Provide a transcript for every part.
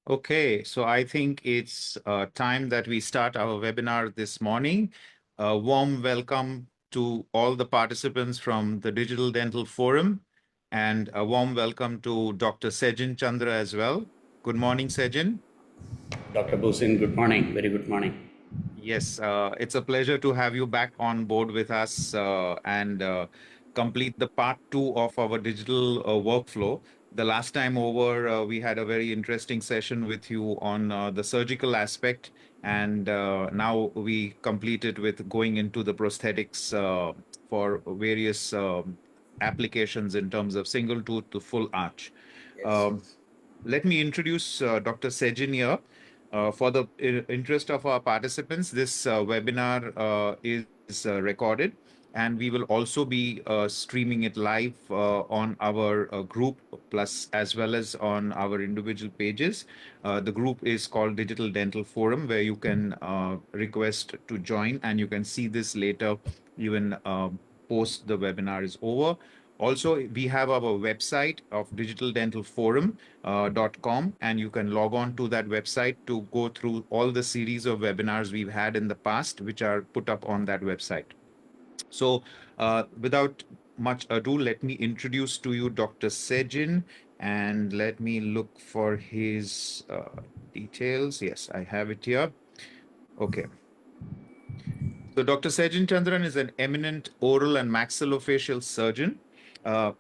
Okay, so I think it's time that we start our webinar this morning. A warm welcome to all the participants from the Digital Dental Forum, and a warm welcome to Dr. Segin Chandra as well. Good morning, Segin. Dr. Bhusin, good morning. Very good morning. Yes, it's a pleasure to have you back on board with us and complete the part two of our digital workflow. The last time over, we had a very interesting session with you on the surgical aspect, and now we completed with going into the prosthetics for various applications in terms of single tooth to full arch. Yes. Um, Let me introduce Dr. Segin here. For the interest of our participants, this webinar is recorded, and we will also be streaming it live on our group, plus as well as on our individual pages. The group is called Digital Dental Forum, where you can request to join, and you can see this later, even post the webinar is over. Also, we have our website of digitaldentalforum.com, and you can log on to that website to go through all the series of webinars we've had in the past, which are put up on that website. So, without much ado, let me introduce to you Dr. Segin, and let me look for his details. Yes, I have it here. Okay. So Dr. Segin Chandran is an eminent oral and maxillofacial surgeon,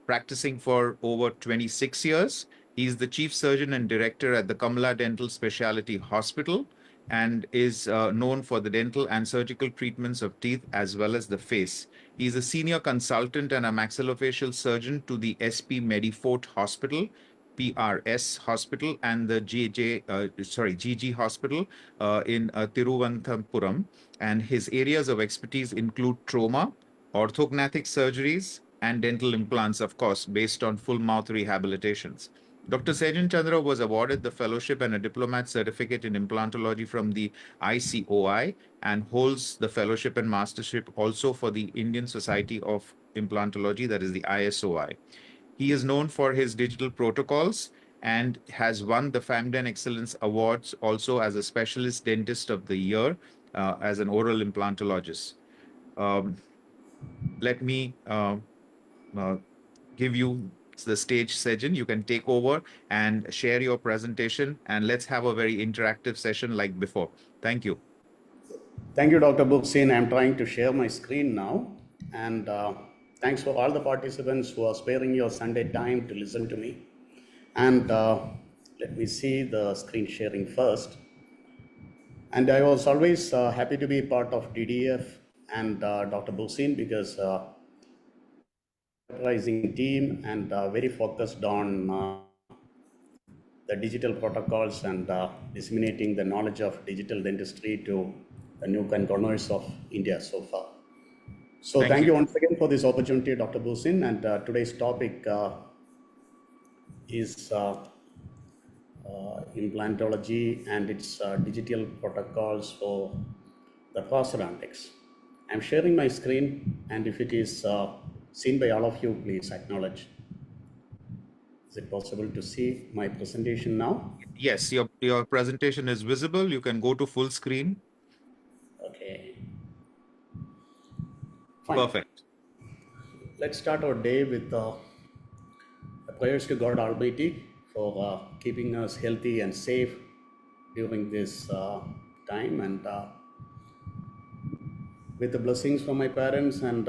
practicing for over 26 years. He is the chief surgeon and director at the Kamala Dental Specialty Hospital and is known for the dental and surgical treatments of teeth as well as the face. He is a senior consultant and a maxillofacial surgeon to the SP Medifort Hospital, PRS Hospital, and the GG Hospital in Tiruvananthapuram, and his areas of expertise include trauma, orthognathic surgeries, and dental implants, of course, based on full mouth rehabilitations. Dr. Sejan Chandra was awarded the fellowship and a diplomat certificate in implantology from the ICOI and holds the fellowship and mastership also for the Indian Society of Implantology, that is the ISOI. He is known for his digital protocols and has won the FAMDEN Excellence Awards also as a Specialist Dentist of the Year as an oral implantologist. Um, Let me give you the stage, Sejan. You can take over and share your presentation, and let's have a very interactive session like before. Thank you. Thank you, Dr. Bhusin. I'm trying to share my screen now. And thanks for all the participants who are sparing your Sunday time to listen to me. And let me see the screen sharing first. And I was always happy to be part of DDF and Dr. Bhusin because Digitizing team and very focused on the digital protocols and disseminating the knowledge of digital dentistry to the nook and corners of India so far. So thank you once again for this opportunity, Dr. Bhusin. And today's topic is implantology and its digital protocols for the prosthodontics. I'm sharing my screen, and if it is seen by all of you, please acknowledge. Is it possible to see my presentation now? Yes, your presentation is visible. You can go to full screen. Okay. Fine. Perfect. Let's start our day with prayers to God Almighty for keeping us healthy and safe during this time, and with the blessings from my parents and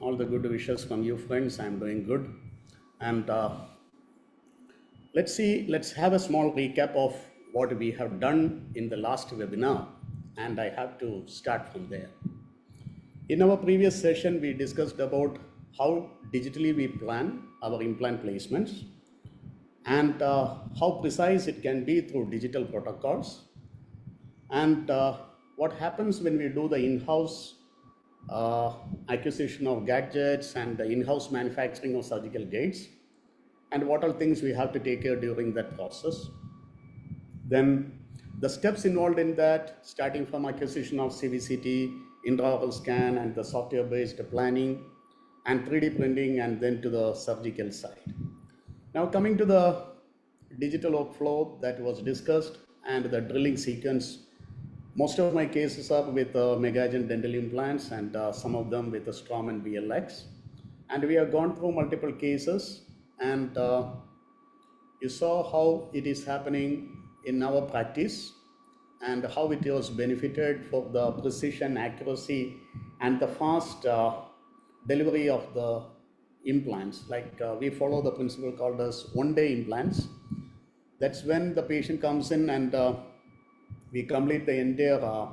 all the good wishes from you friends, I'm doing good. And let's have a small recap of what we have done in the last webinar, and I have to start from there. In our previous session, we discussed about how digitally we plan our implant placements and how precise it can be through digital protocols, and what happens when we do the in-house acquisition of gadgets and the in-house manufacturing of surgical gates, and what are things we have to take care during that process. Then the steps involved in that, starting from acquisition of CVCT, intraoral scan, and the software-based planning and 3D printing, and then to the surgical side. Now coming to the digital workflow that was discussed and the drilling sequence. Most of my cases are with Megagen dental implants and some of them with the Strawman BLX. And we have gone through multiple cases and you saw how it is happening in our practice and how it was benefited for the precision, accuracy, and the fast delivery of the implants. Like we follow the principle called as one-day implants. That's when the patient comes in and we complete the entire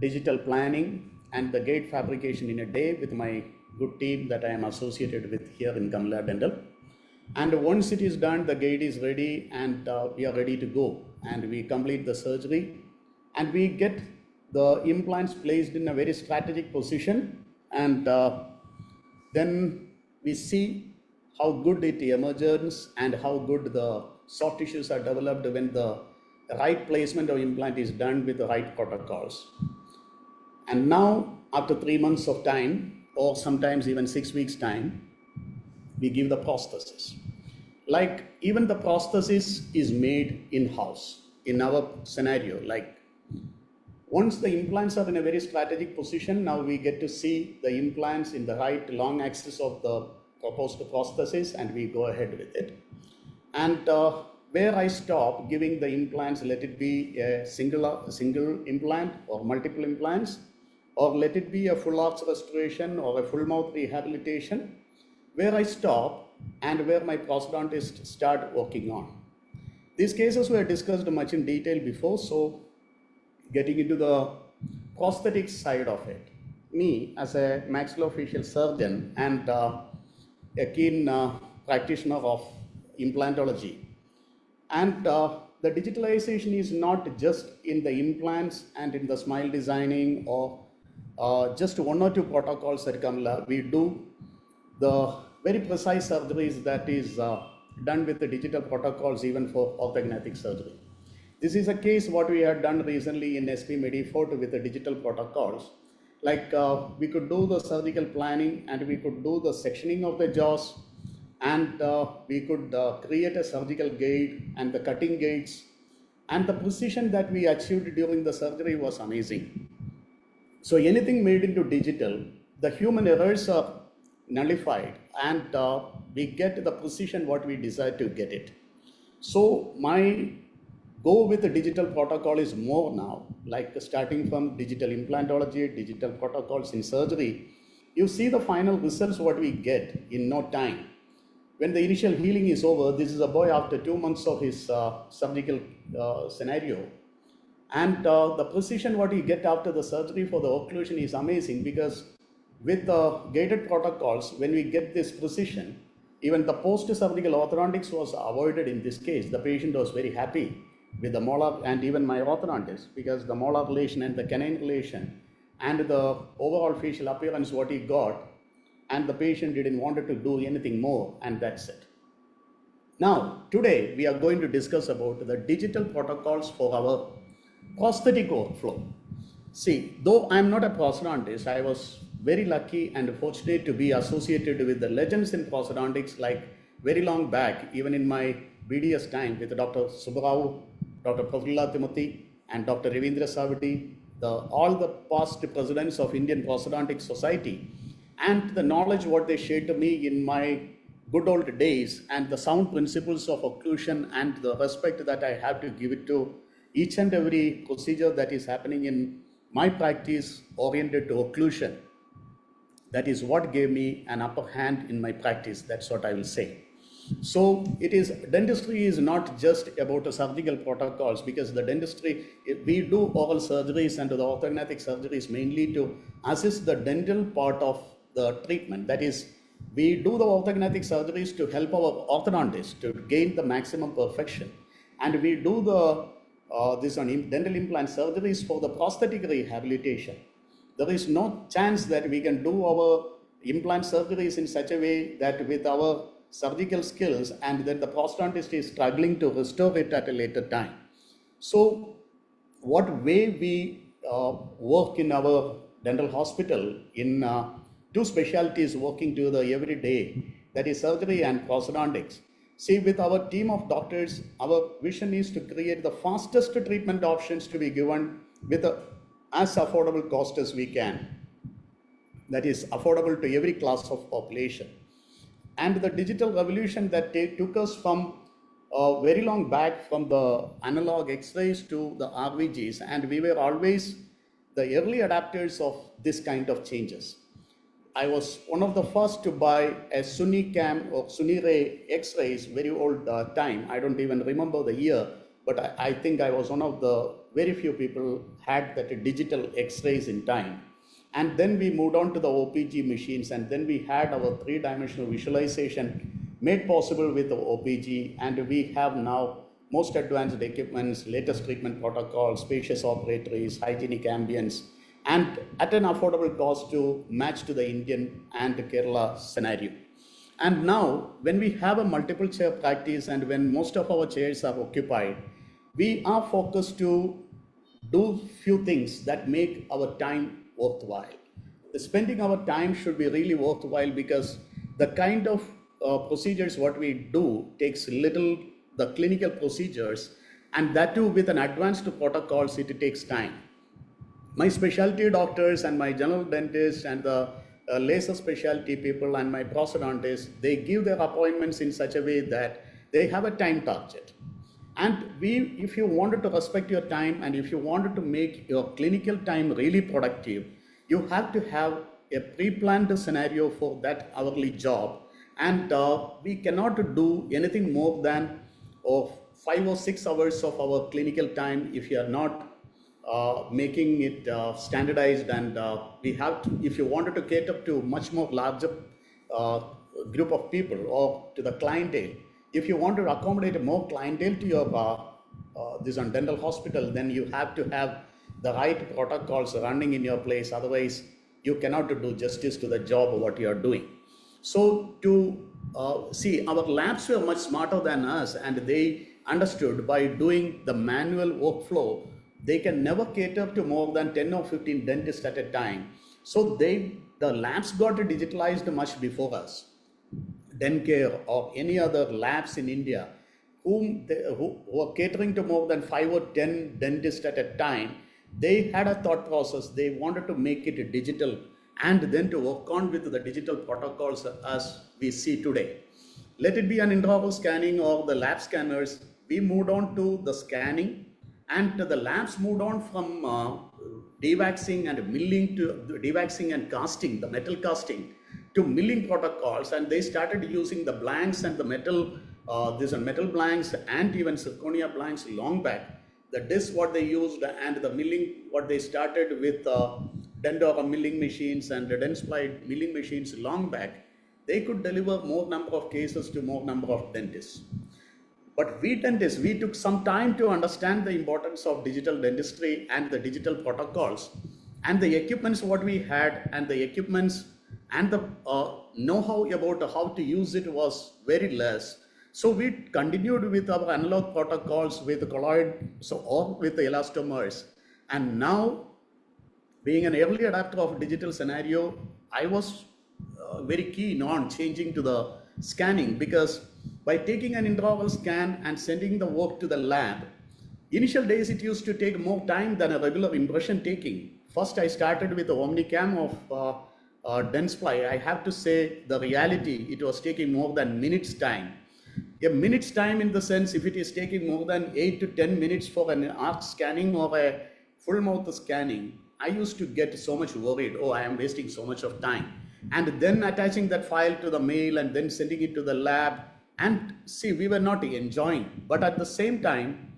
digital planning and the gate fabrication in a day with my good team that I am associated with here in Kamala Dental. And once it is done, the gate is ready and we are ready to go. And we complete the surgery and we get the implants placed in a very strategic position. And then we see how good it emerges and how good the soft tissues are developed when the right placement of implant is done with the right protocols. And now, after 3 months of time, or sometimes even 6 weeks' time, we give the prosthesis. Like even the prosthesis is made in-house in our scenario. Like once the implants are in a very strategic position, now we get to see the implants in the right long axis of the proposed prosthesis and we go ahead with it. And where I stop giving the implants, let it be a single implant or multiple implants, or let it be a full arch restoration or a full mouth rehabilitation, where I stop and where my prosthodontist start working on. These cases were discussed much in detail before, so getting into the prosthetics side of it, me as a maxillofacial surgeon and a keen practitioner of implantology, and the digitalization is not just in the implants and in the smile designing or just one or two protocols at Kamala. We do the very precise surgeries that is done with the digital protocols even for orthognathic surgery. This is a case what we had done recently in SP Medifort with the digital protocols. Like we could do the surgical planning and we could do the sectioning of the jaws and we could create a surgical gate and the cutting gates, and the precision that we achieved during the surgery was amazing. So anything made into digital, the human errors are nullified and we get the precision what we desire to get it. So my go with the digital protocol is more now, like starting from digital implantology, digital protocols in surgery. You see the final results what we get in no time. When the initial healing is over, this is a boy after 2 months of his surgical scenario. And the precision what you get after the surgery for the occlusion is amazing, because with the gated protocols, when we get this precision, even the post-surgical orthodontics was avoided in this case. The patient was very happy with the molar and even my orthodontist, because the molar relation and the canine relation and the overall facial appearance what he got, and the patient didn't want to do anything more, and that's it. Now, today we are going to discuss about the digital protocols for our prosthetic workflow. See, though I'm not a prosthodontist, I was very lucky and fortunate to be associated with the legends in prosthodontics, like very long back, even in my BDS time with Dr. Subbarao, Dr. Prafullah Timothy, and Dr. Ravindra Savati, all the past presidents of Indian Prosthodontic Society, and the knowledge what they shared to me in my good old days, and the sound principles of occlusion and the respect that I have to give it to each and every procedure that is happening in my practice oriented to occlusion. That is what gave me an upper hand in my practice. That's what I will say. So it is, dentistry is not just about the surgical protocols, because the dentistry, we do oral surgeries and the orthognathic surgeries mainly to assist the dental part of the treatment. That is, we do the orthognathic surgeries to help our orthodontist to gain the maximum perfection, and we do the dental implant surgeries for the prosthetic rehabilitation. There is no chance that we can do our implant surgeries in such a way that with our surgical skills and then the prosthodontist is struggling to restore it at a later time. So what way we work in our dental hospital in two specialties working together every day, that is surgery and prosthodontics. See, with our team of doctors, our vision is to create the fastest treatment options to be given with as affordable cost as we can, that is affordable to every class of population. And the digital revolution that took us from very long back from the analog X-rays to the RVGs, and we were always the early adapters of this kind of changes. I was one of the first to buy a Sony Cam or Sony Ray X-rays, very old time. I don't even remember the year, but I think I was one of the very few people had that digital X-rays in time. And then we moved on to the OPG machines, and then we had our three-dimensional visualization made possible with the OPG, and we have now most advanced equipments, latest treatment protocols, spacious operatories, hygienic ambience, and at an affordable cost to match to the Indian and Kerala scenario. And now, when we have a multiple chair practice and when most of our chairs are occupied, we are focused to do few things that make our time worthwhile. The spending our time should be really worthwhile because the kind of procedures what we do takes little the clinical procedures, and that too with an advanced protocols it takes time. My specialty doctors and my general dentist and the laser specialty people and my prosthodontists, they give their appointments in such a way that they have a time target. And if you wanted to respect your time and if you wanted to make your clinical time really productive, you have to have a pre-planned scenario for that hourly job. And we cannot do anything more than 5 or 6 hours of our clinical time if you are not making it standardized. And we have to, if you wanted to cater to much more larger uh, group of people or to the clientele, if you want to accommodate more clientele to your this dental hospital, then you have to have the right protocols running in your place. Otherwise, you cannot do justice to the job of what you are doing. So to see, our labs were much smarter than us, and they understood by doing the manual workflow, they can never cater to more than 10 or 15 dentists at a time. So the labs got digitalized much before us. Dencare or any other labs in India who are catering to more than 5 or 10 dentists at a time, they had a thought process. They wanted to make it digital and then to work on with the digital protocols as we see today. Let it be an intraoral scanning or the lab scanners, we moved on to the scanning, and the labs moved on from dewaxing and milling to dewaxing and casting, the metal casting, to milling protocols, and they started using the blanks and the metal, these are metal blanks and even zirconia blanks long back. The disc what they used and the milling what they started with Dendora milling machines and the Dentsply milling machines long back, they could deliver more number of cases to more number of dentists. But we dentists, we took some time to understand the importance of digital dentistry and the digital protocols and the equipments what we had, and the equipments and the know-how about how to use it was very less. So we continued with our analog protocols with colloid, so or with the elastomers. And now, being an early adapter of digital scenario, I was very keen on changing to the scanning, because by taking an intraoral scan and sending the work to the lab, initial days it used to take more time than a regular impression taking. First, I started with the Omnicam of Dentsply. I have to say the reality, it was taking more than minutes time. A minute's time in the sense, if it is taking more than 8 to 10 minutes for an arc scanning or a full mouth scanning, I used to get so much worried. Oh, I am wasting so much of time. And then attaching that file to the mail and then sending it to the lab. And see, we were not enjoying. But at the same time,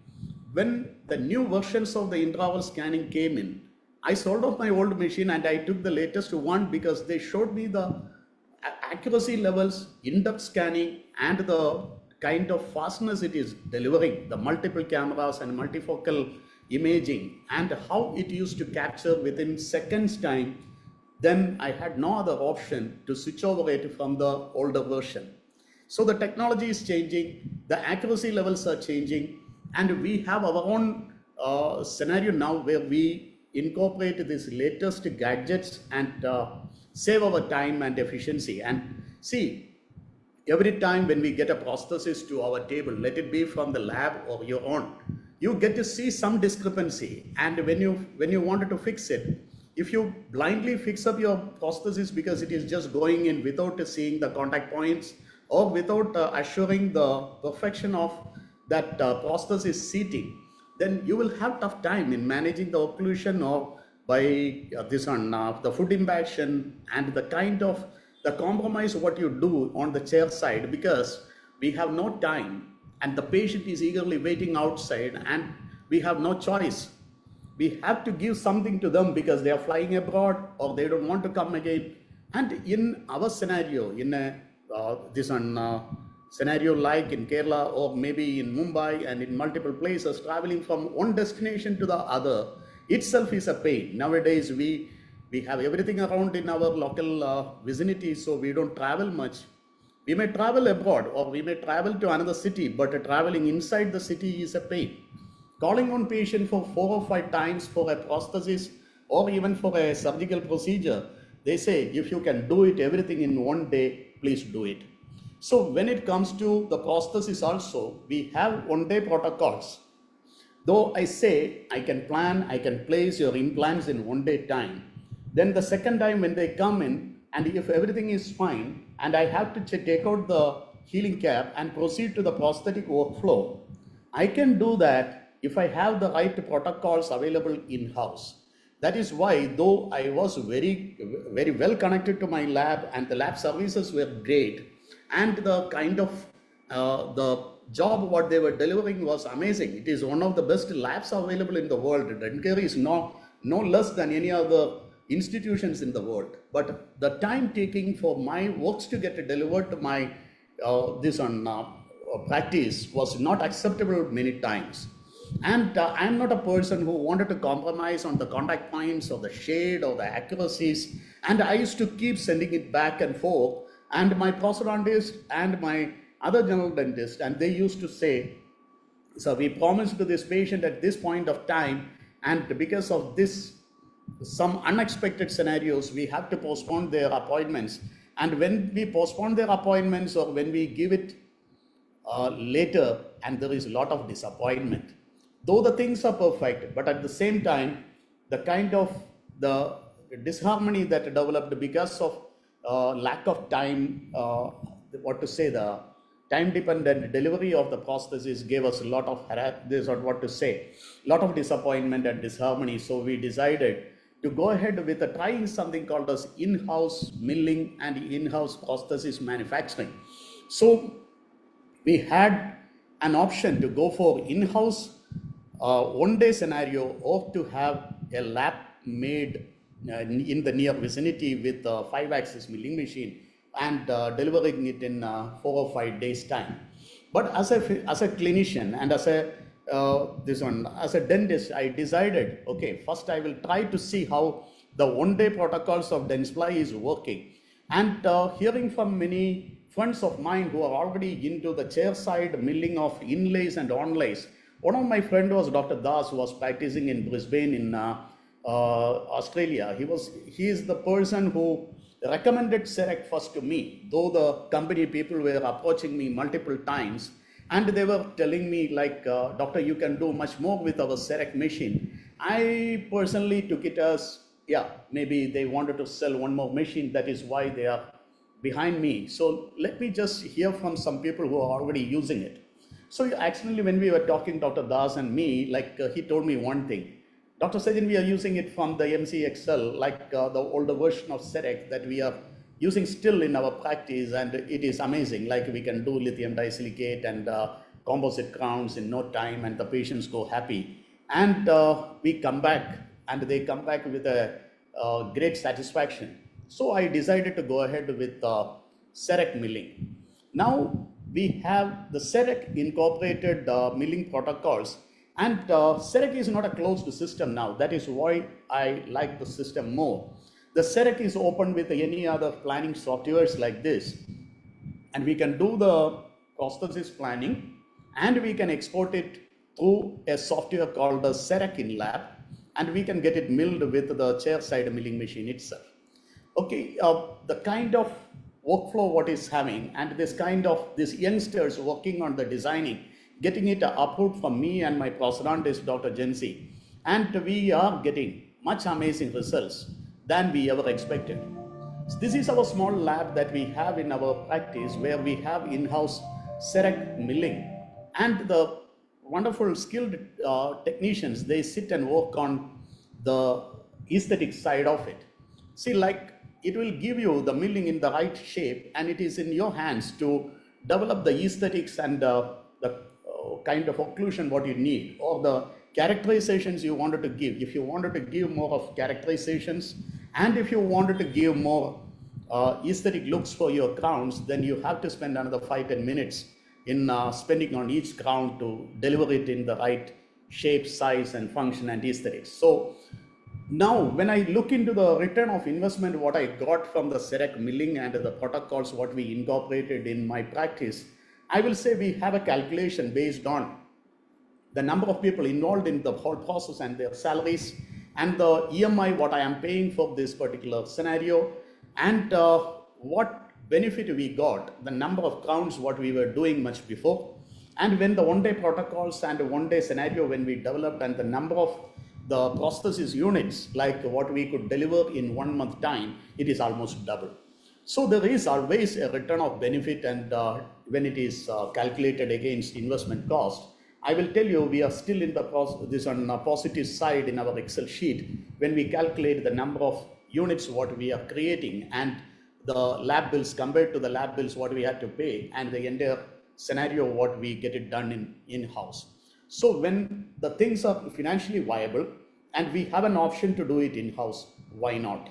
when the new versions of the intraoral scanning came in, I sold off my old machine and I took the latest one, because they showed me the accuracy levels, in-depth scanning, and the kind of fastness it is delivering, the multiple cameras and multifocal imaging, and how it used to capture within seconds time. Then I had no other option to switch over it from the older version. So the technology is changing, the accuracy levels are changing, and we have our own scenario now where we incorporate these latest gadgets and save our time and efficiency. And see, Every time when we get a prosthesis to our table, let it be from the lab or your own, you get to see some discrepancy. And when you wanted to fix it, if you blindly fix up your prosthesis because it is just going in without seeing the contact points or without assuring the perfection of that prosthesis seating, then you will have tough time in managing the occlusion or by this on the foot impaction and the kind of the compromise what you do on the chair side, because we have no time and the patient is eagerly waiting outside and we have no choice. We have to give something to them because they are flying abroad or they don't want to come again. And in our scenario, in a this one scenario like in Kerala or maybe in Mumbai and in multiple places, traveling from one destination to the other itself is a pain. Nowadays, we have everything around in our local vicinity, so we don't travel much. We may travel abroad or we may travel to another city, but traveling inside the city is a pain. Calling on patient for 4 or 5 times for a prosthesis or even for a surgical procedure, they say if you can do it everything in one day, please do it. So when it comes to the prosthesis also, we have one-day protocols. Though I say I can plan, I can place your implants in one day time. Then the second time when they come in, and if everything is fine, and I have to take out the healing cap and proceed to the prosthetic workflow, I can do that if I have the right protocols available in-house. That is why, though I was very well connected to my lab and the lab services were great, and the kind of the job what they were delivering was amazing. It is one of the best labs available in the world. Denkari is no less than any other institutions in the world. But the time taking for my works to get delivered to my this on practice was not acceptable many times. And I'm not a person who wanted to compromise on the contact points or the shade or the accuracies. And I used to keep sending it back and forth. And my prosthodontist and my other general dentist, and they used to say, so we promised to this patient at this point of time, and because of this, some unexpected scenarios, we have to postpone their appointments. And when we postpone their appointments or when we give it later, and there is a lot of disappointment. Though the things are perfect, but at the same time, the kind of the disharmony that developed because of lack of time, what to say, the time dependent delivery of the prosthesis gave us a lot of this or what to say, lot of disappointment and disharmony. So we decided to go ahead with trying something called as in-house milling and in-house prosthesis manufacturing. So we had an option to go for in-house one-day scenario or to have a lab made in the near vicinity with a 5-axis milling machine and delivering it in 4 or 5 days time. But as a clinician and as a as a dentist, I decided, okay, first I will try to see how the one-day protocols of Dentsply is working. And hearing from many friends of mine who are already into the chair side milling of inlays and onlays. One of my friend was Dr. Das, who was practicing in Brisbane in Australia. He is the person who recommended CEREC first to me, though the company people were approaching me multiple times and they were telling me like, doctor, you can do much more with our CEREC machine. I personally took it as, yeah, maybe they wanted to sell one more machine. That is why they are behind me. So let me just hear from some people who are already using it. So actually, when we were talking, Dr. Das and me, like he told me one thing. Dr. Segin, we are using it from the MCXL, like the older version of CEREC that we are using still in our practice, and it is amazing. Like we can do lithium disilicate and composite crowns in no time, and the patients go happy. And we come back, and they come back with a great satisfaction. So I decided to go ahead with CEREC milling. Now we have the CEREC incorporated milling protocols, and CEREC is not a closed system now. That is why I like the system more. The CEREC is open with any other planning softwares like this, and we can do the prosthesis planning, and we can export it through a software called the CEREC in lab, and we can get it milled with the chair side milling machine itself. Okay, the kind of workflow what is having, and this kind of these youngsters working on the designing, getting it approved from me and my prosthetist Dr. Jensi, and we are getting much amazing results than we ever expected. So this is our small lab that we have in our practice, where we have in-house CEREC milling, and the wonderful skilled technicians, they sit and work on the aesthetic side of it. See, like, it will give you the milling in the right shape, and it is in your hands to develop the aesthetics and the kind of occlusion what you need, or the characterizations you wanted to give. If you wanted to give more of characterizations, and if you wanted to give more aesthetic looks for your crowns, then you have to spend another 5-10 minutes in spending on each crown to deliver it in the right shape, size, and function and aesthetics. So now, when I look into the return of investment, what I got from the CEREC milling and the protocols, what we incorporated in my practice, I will say we have a calculation based on the number of people involved in the whole process and their salaries, and the EMI what I am paying for this particular scenario, and what benefit we got, the number of crowns what we were doing much before, and when the one-day protocols and one-day scenario when we developed, and the number of the prosthesis units like what we could deliver in 1 month time, it is almost double. So there is always a return of benefit, and when it is calculated against investment cost, I will tell you we are still in this on a positive side in our Excel sheet when we calculate the number of units what we are creating, and the lab bills compared to the lab bills what we had to pay, and the entire scenario what we get it done in-house. So when the things are financially viable and we have an option to do it in-house, why not?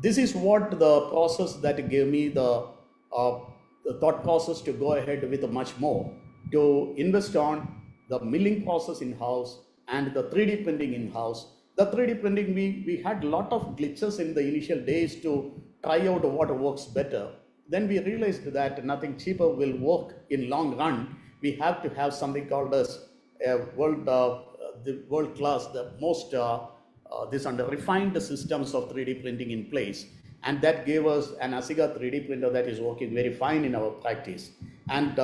This is what the process that gave me the thought process to go ahead with much more, to invest on the milling process in-house and the 3D printing in-house. The 3D printing, we had a lot of glitches in the initial days to try out what works better. Then we realized that nothing cheaper will work in long run. We have to have something called as the world class, the most this under refined systems of 3D printing in place, and that gave us an ASIGA 3D printer that is working very fine in our practice. And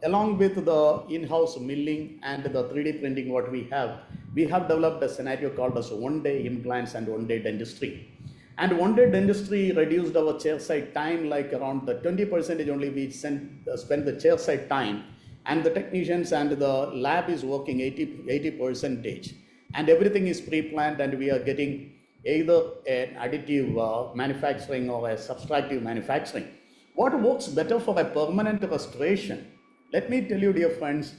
along with the in-house milling and the 3D printing what we have developed a scenario called as one-day implants and one-day dentistry. And one-day dentistry reduced our chairside time, like around the 20% only we spend the chairside time, and the technicians and the lab is working 80%, and everything is pre-planned, and we are getting either an additive manufacturing or a subtractive manufacturing. What works better for a permanent restoration? Let me tell you, dear friends,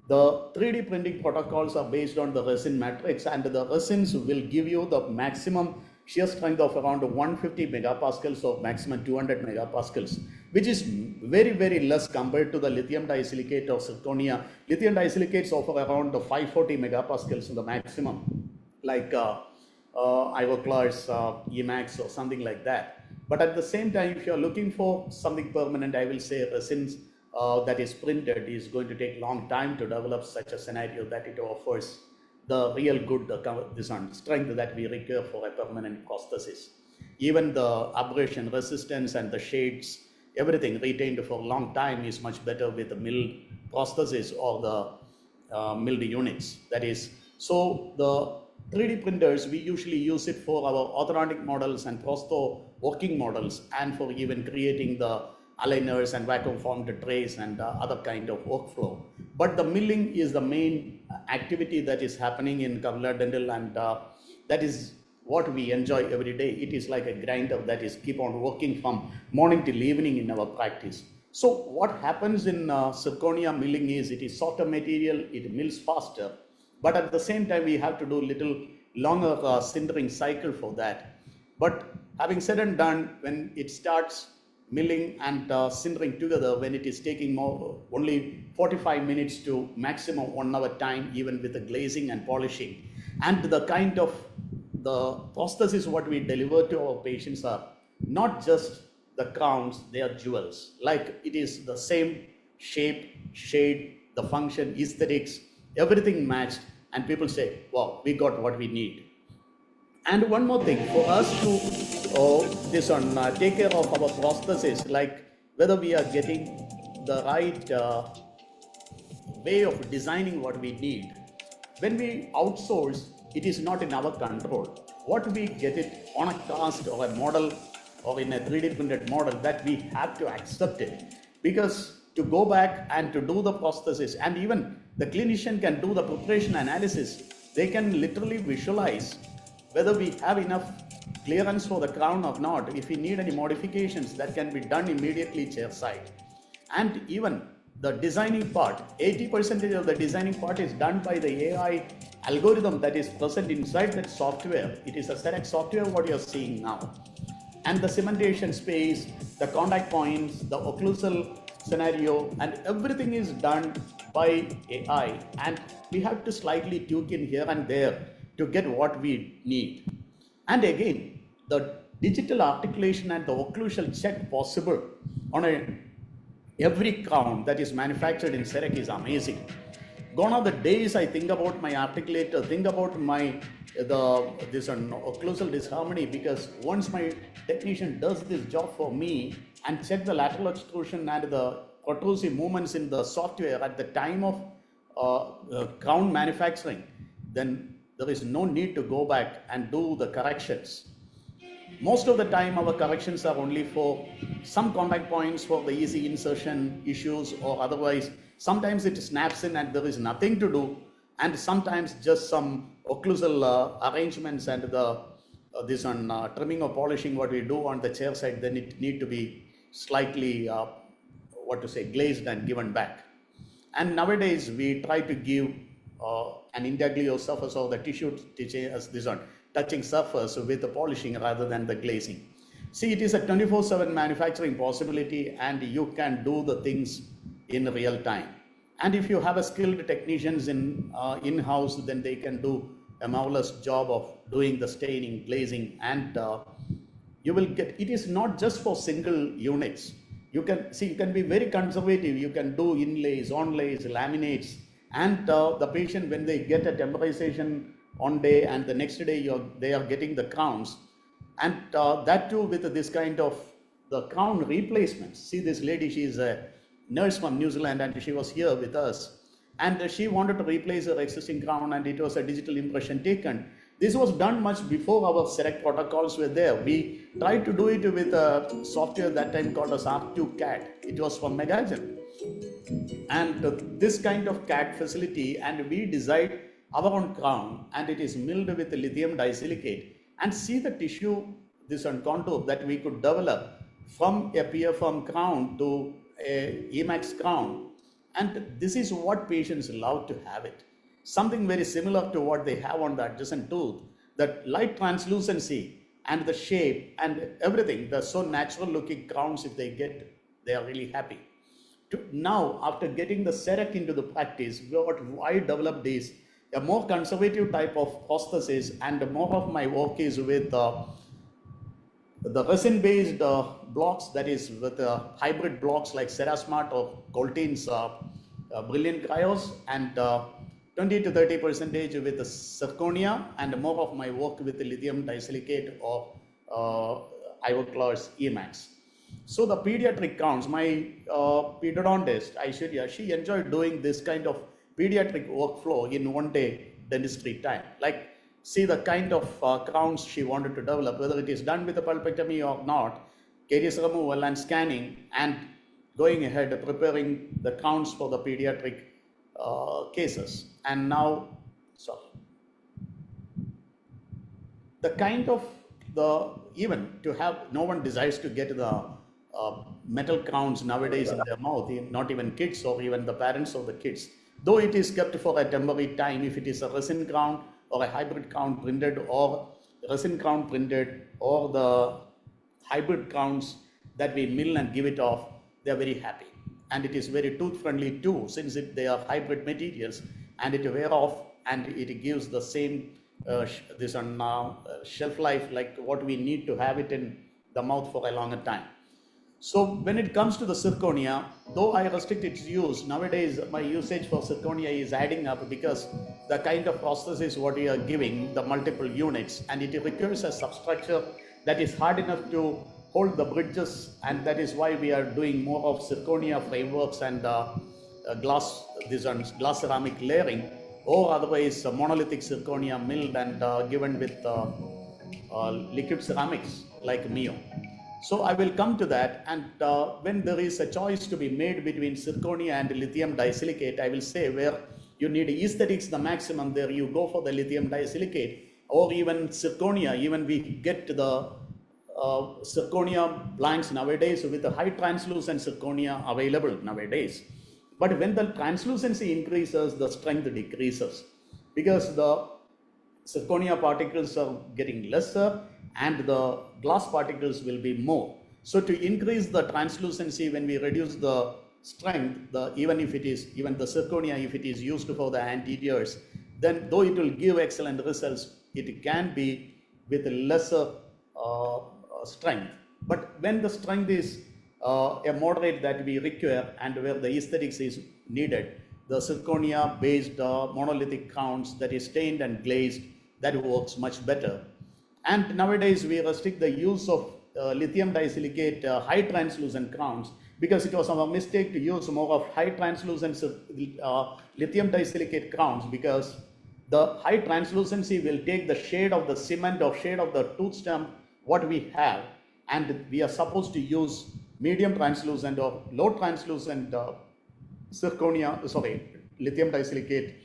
the 3D printing protocols are based on the resin matrix, and the resins will give you the maximum shear strength of around 150 megapascals or maximum 200 megapascals, which is very, very less compared to the lithium disilicate or zirconia. Lithium disilicates offer around 540 megapascals in the maximum, like Ivoclar's Emax or something like that. But at the same time, if you're looking for something permanent, I will say resins that is printed is going to take long time to develop such a scenario that it offers the real good strength that we require for a permanent prosthesis. Even the abrasion resistance and the shades, everything retained for a long time is much better with the milled prosthesis or the milled units. That is, so the 3D printers, we usually use it for our orthodontic models and prosto working models, and for even creating the aligners and vacuum formed trays and other kind of workflow. But the milling is the main activity that is happening in Kavla Dental, and that is what we enjoy every day. It is like a grinder that is keep on working from morning till evening in our practice. So what happens in zirconia milling is it is softer material, it mills faster, but at the same time we have to do little longer sintering cycle for that. But having said and done, when it starts milling and sintering together, when it is taking more only 45 minutes to maximum 1 hour time, even with the glazing and polishing, and the kind of the prosthesis what we deliver to our patients are not just the crowns, they are jewels. Like it is the same shape, shade, the function, aesthetics, everything matched, and people say, wow, we got what we need. And one more thing, for us to this one take care of our prosthesis, like whether we are getting the right way of designing what we need. When we outsource, it is not in our control. What we get it on a cast or a model or in a 3D printed model, that we have to accept it. Because to go back and to do the prosthesis, and even the clinician can do the preparation analysis, they can literally visualize whether we have enough clearance for the crown or not. If we need any modifications, that can be done immediately chair side. And even the designing part, 80% of the designing part is done by the AI algorithm that is present inside that software. It is a select software what you're seeing now. And the cementation space, the contact points, the occlusal scenario, and everything is done by AI. And we have to slightly tweak in here and there to get what we need. And again, the digital articulation and the occlusal check possible on a every crown that is manufactured in Serec is amazing. Gone are the days I think about my articulator, think about my this occlusal disharmony, because once my technician does this job for me and check the lateral extrusion and the protrusive movements in the software at the time of crown manufacturing, then there is no need to go back and do the corrections. Most of the time our corrections are only for some contact points for the easy insertion issues, or otherwise sometimes it snaps in and there is nothing to do, and sometimes just some occlusal arrangements and the this on trimming or polishing what we do on the chair side, then it need to be slightly glazed and given back. And nowadays we try to give an intaglio surface or the tissue as this one touching surface with the polishing rather than the glazing. See, it is a 24/7 manufacturing possibility, and you can do the things in real time. And if you have a skilled technicians in-house, then they can do a marvelous job of doing the staining, glazing, and you will get, it is not just for single units. You can be very conservative. You can do inlays, onlays, laminates, and the patient, when they get a temporization on day and the next day they are getting the crowns, and that too with this kind of the crown replacements. See, this lady, she is a nurse from New Zealand and she was here with us, and she wanted to replace her existing crown, and it was a digital impression taken. This was done much before our select protocols were there. We tried to do it with a software that time called as R2 CAD. It was from Megagen. And this kind of CAD facility, and we designed our own crown, and it is milled with lithium disilicate, and see the tissue, this on contour that we could develop from a PFM crown to a Emax crown. And this is what patients love to have it. Something very similar to what they have on the adjacent tooth, that light translucency and the shape and everything, the so natural looking crowns, if they get, they are really happy. Now, after getting the CEREC into the practice, what I developed is a more conservative type of prosthesis, and more of my work is with the resin-based blocks, that is with hybrid blocks like Cerasmart or Coltein's Brilliant Cryos, and 20 to 30% with the zirconia, and more of my work with the lithium disilicate or Ivoclar's Emax. So the pediatric counts, my pediodontist, Aishwarya, she enjoyed doing this kind of pediatric workflow in one day dentistry time. Like, see the kind of crowns she wanted to develop, whether it is done with a pulpectomy or not, caries removal and scanning, and going ahead preparing the crowns for the pediatric cases. And now, the kind of even to have, no one desires to get the metal crowns nowadays in their mouth, not even kids or even the parents of the kids. Though it is kept for a temporary time, if it is a resin crown or a hybrid crown printed, or resin crown printed, or the hybrid crowns that we mill and give it off, they are very happy. And it is very tooth friendly too, since they are hybrid materials, and it wear off, and it gives the same shelf life like what we need to have it in the mouth for a longer time. So when it comes to the zirconia, though I restrict its use, nowadays my usage for zirconia is adding up, because the kind of prosthesis what we are giving, the multiple units, and it requires a substructure that is hard enough to hold the bridges, and that is why we are doing more of zirconia frameworks and glass ceramic layering, or otherwise monolithic zirconia milled and given with liquid ceramics like Mio. So I will come to that, and when there is a choice to be made between zirconia and lithium disilicate, I will say where you need aesthetics the maximum, there you go for the lithium disilicate, or even zirconia. Even we get the zirconia blanks nowadays with the high translucent zirconia available nowadays. But when the translucency increases, the strength decreases because the zirconia particles are getting lesser and the glass particles will be more. So to increase the translucency, when we reduce the strength, even the zirconia, if it is used for the anteriors, then though it will give excellent results, it can be with lesser strength. But when the strength is a moderate that we require and where the aesthetics is needed, the zirconia based monolithic counts that is stained and glazed, that works much better. And nowadays we restrict the use of lithium disilicate high translucent crowns because it was our mistake to use more of high translucent lithium disilicate crowns, because the high translucency will take the shade of the cement or shade of the tooth stem what we have, and we are supposed to use medium translucent or low translucent lithium disilicate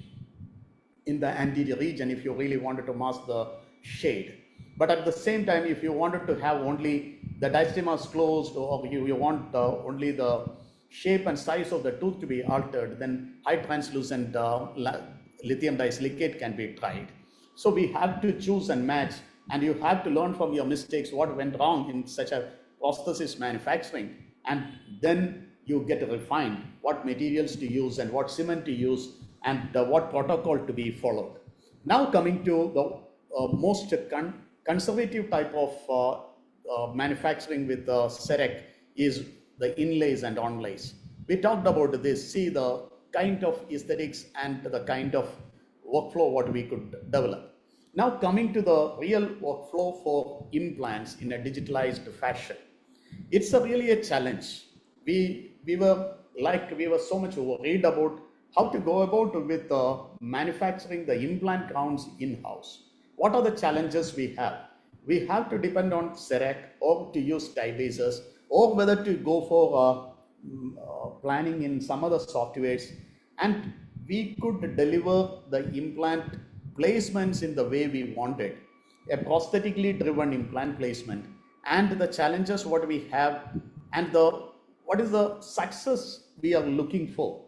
in the anterior region if you really wanted to mask the shade. But at the same time, if you wanted to have only the diastemas closed, or you want only the shape and size of the tooth to be altered, then high translucent lithium disilicate can be tried. So we have to choose and match, and you have to learn from your mistakes what went wrong in such a prosthesis manufacturing, and then you get refined what materials to use and what cement to use and what protocol to be followed. Now coming to the most conservative type of manufacturing with CEREC is the inlays and onlays. We talked about this, see the kind of aesthetics and the kind of workflow what we could develop. Now coming to the real workflow for implants in a digitalized fashion. It's really a challenge. We were so much worried about how to go about with manufacturing the implant crowns in-house. What are the challenges we have? We have to depend on CEREC or to use die bases, or whether to go for planning in some other softwares, and we could deliver the implant placements in the way we wanted, a prosthetically driven implant placement, and the challenges what we have, and what is the success we are looking for.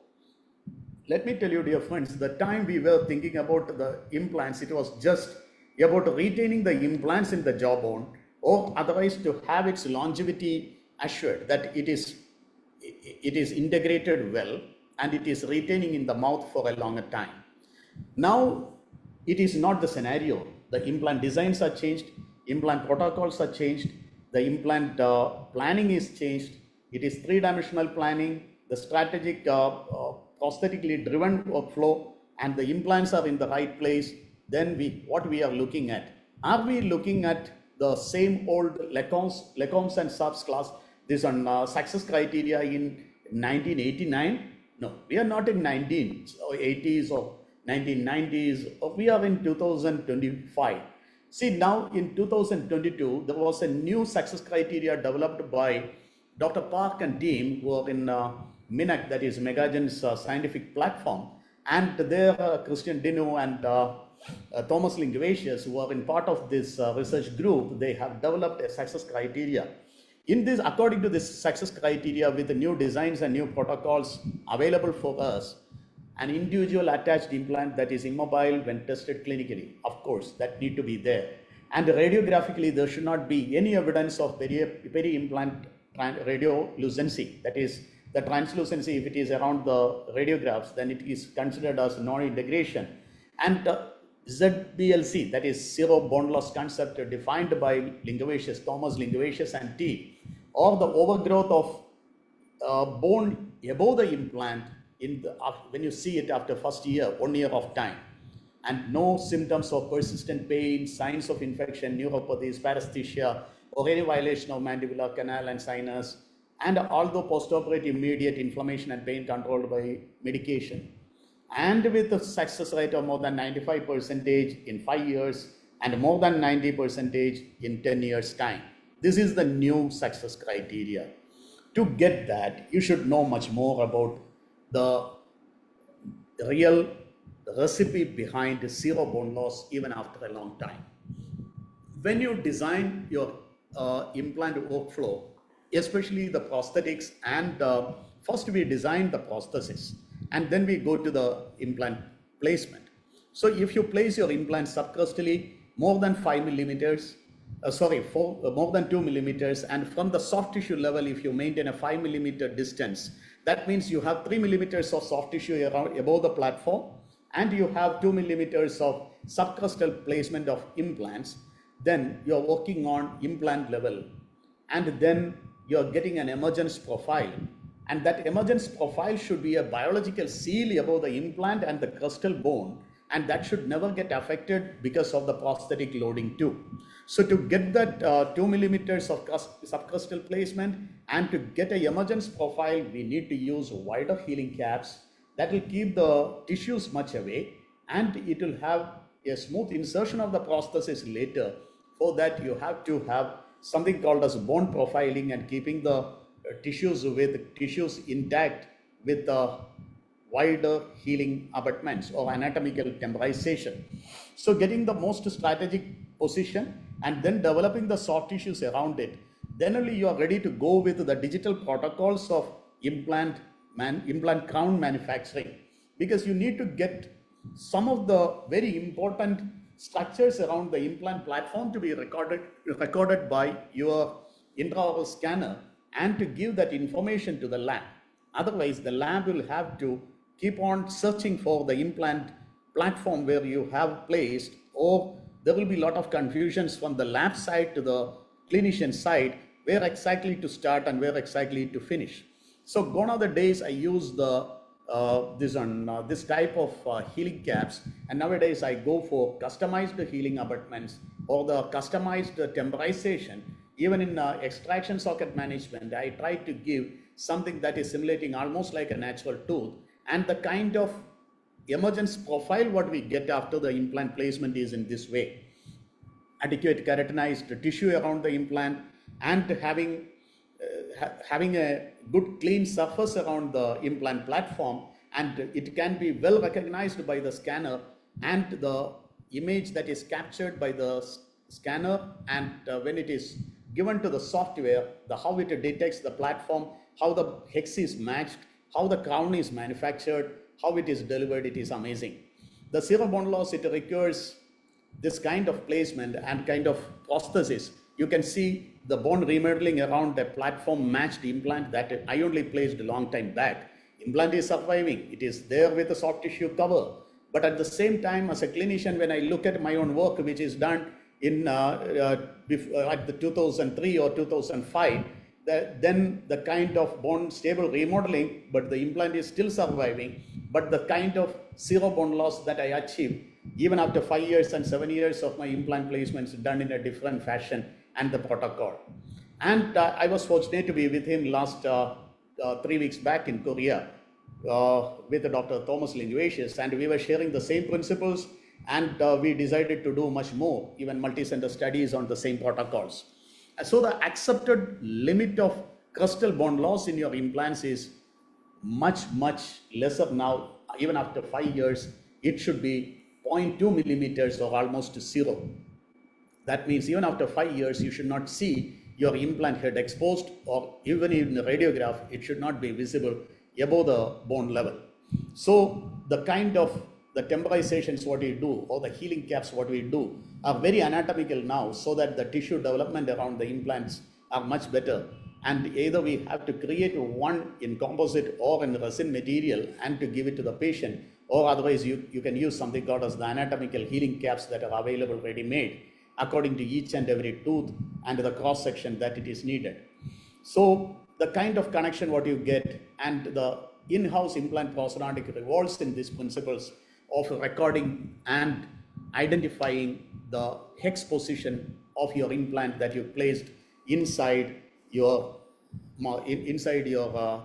Let me tell you, dear friends, the time we were thinking about the implants, it was just about retaining the implants in the jawbone, or otherwise to have its longevity assured, that it is integrated well and it is retaining in the mouth for a longer time. Now it is not the scenario. The implant designs are changed, implant protocols are changed, the implant planning is changed. It is three-dimensional planning, the strategic prosthetically driven workflow, and the implants are in the right place. Then what we are looking at, are we looking at the same old Lecombs and Subs class, this on success criteria in 1989? No, we are not in 1980s or 1990s, or we are in 2025. See, now in 2022, there was a new success criteria developed by Dr. Park and team who are in MINAC, that is Megagen's scientific platform, and there Christian Dinu and Thomas Linguatius, who are in part of this research group, they have developed a success criteria. In this, according to this success criteria, with the new designs and new protocols available for us, an individual attached implant that is immobile when tested clinically, of course, that need to be there. And radiographically, there should not be any evidence of peri-implant radiolucency, that is, the translucency, if it is around the radiographs, then it is considered as non-integration. And ZBLC, that is zero bone loss concept defined by Linguatius, Thomas Linguatius and T, or the overgrowth of bone above the implant when you see it after first year, 1 year of time, and no symptoms of persistent pain, signs of infection, neuropathies, paresthesia, or any violation of mandibular canal and sinus, and although postoperative immediate inflammation and pain controlled by medication, and with a success rate of more than 95% in 5 years and more than 90% in 10 years time. This is the new success criteria. To get that, you should know much more about the real recipe behind zero bone loss even after a long time. When you design your implant workflow, especially the prosthetics, and first we design the prosthesis and then we go to the implant placement. So if you place your implant subcrustally more than 5 millimeters, more than 2 millimeters, and from the soft tissue level, if you maintain a 5 millimeter distance, that means you have 3 millimeters of soft tissue around above the platform, and you have 2 millimeters of subcrustal placement of implants. Then you're working on implant level, and then you're getting an emergence profile, and that emergence profile should be a biological seal above the implant and the crustal bone, and that should never get affected because of the prosthetic loading too. So to get that 2 millimeters of subcrustal placement and to get a emergence profile, we need to use wider healing caps that will keep the tissues much away, and it will have a smooth insertion of the prosthesis later. For that, you have to have something called as bone profiling and keeping the tissues intact with the wider healing abutments or anatomical temporization. So getting the most strategic position and then developing the soft tissues around it, then only you are ready to go with the digital protocols of implant crown manufacturing, because you need to get some of the very important structures around the implant platform to be recorded by your intraoral scanner and to give that information to the lab. Otherwise, the lab will have to keep on searching for the implant platform where you have placed, or there will be a lot of confusions from the lab side to the clinician side, where exactly to start and where exactly to finish. So gone are the days I use this type of healing caps, and nowadays I go for customized healing abutments or the customized temporization. Even in extraction socket management, I try to give something that is simulating almost like a natural tooth, and the kind of emergence profile what we get after the implant placement is in this way: adequate keratinized tissue around the implant, and having a good clean surface around the implant platform, and it can be well recognized by the scanner, and the image that is captured by the scanner, and when it is given to the software, how it detects the platform, how the hex is matched, how the crown is manufactured, how it is delivered, it is amazing. The zero bone loss, it requires this kind of placement and kind of prosthesis. You can see the bone remodeling around a platform matched implant that I only placed a long time back. Implant is surviving. It is there with a soft tissue cover. But at the same time, as a clinician, when I look at my own work, which is done in at the 2003 or 2005, then the kind of bone stable remodeling, but the implant is still surviving. But the kind of zero bone loss that I achieved, even after 5 years and 7 years of my implant placements done in a different fashion and the protocol. And I was fortunate to be with him last 3 weeks back in Korea with Dr. Thomas Linguatius, and we were sharing the same principles, and we decided to do much more, even multi-center studies on the same protocols. So the accepted limit of crustal bone loss in your implants is much lesser now. Even after 5 years, it should be 0.2 millimeters or almost zero. That means even after 5 years, you should not see your implant head exposed, or even in the radiograph, it should not be visible above the bone level. So the kind of the temporizations what we do, or the healing caps what we do, are very anatomical now, so that the tissue development around the implants are much better. And either we have to create one in composite or in resin material and to give it to the patient, or otherwise you can use something called as the anatomical healing caps that are available ready-made according to each and every tooth and the cross section that it is needed. So the kind of connection what you get, and the in-house implant prosthodontic revolves in these principles of recording and identifying the hex position of your implant that you placed inside your inside your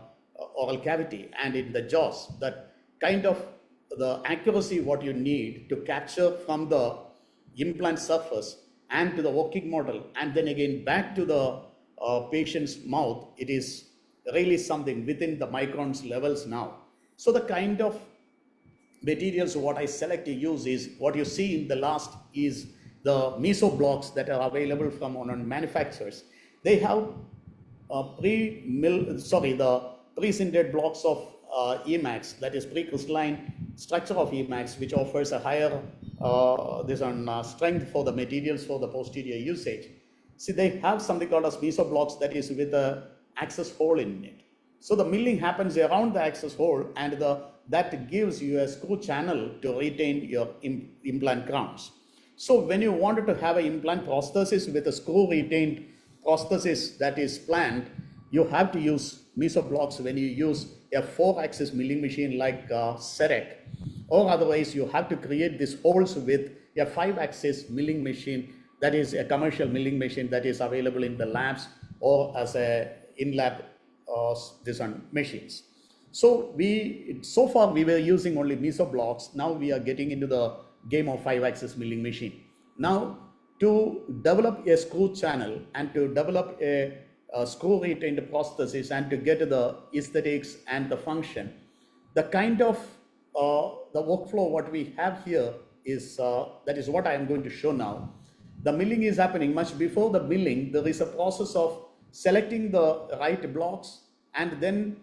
oral cavity and in the jaws. That kind of the accuracy what you need to capture from the implant surface and to the working model and then again back to the patient's mouth, it is really something within the microns levels now. So the kind of materials what I select to use is what you see in the last is the meso blocks that are available from on manufacturers. They have the pre-sintered blocks of Emax, that is pre-crystalline structure of Emax, which offers a higher strength for the materials for the posterior usage. See, they have something called as meso blocks that is with a access hole in it. So the milling happens around the access hole and that gives you a screw channel to retain your implant crowns. So when you wanted to have an implant prosthesis with a screw retained prosthesis that is planned, you have to use meso blocks when you use a 4-axis milling machine like Serec, or otherwise you have to create these holes with a 5-axis milling machine that is a commercial milling machine that is available in the labs or as a in-lab machines. So far we were using only meso blocks. Now we are getting into the game of 5-axis milling machine. Now to develop a screw channel and to develop a screw retained prosthesis and to get the aesthetics and the function, the kind of the workflow what we have here is that is what I am going to show now. The milling is happening. Much before the milling, there is a process of selecting the right blocks, and then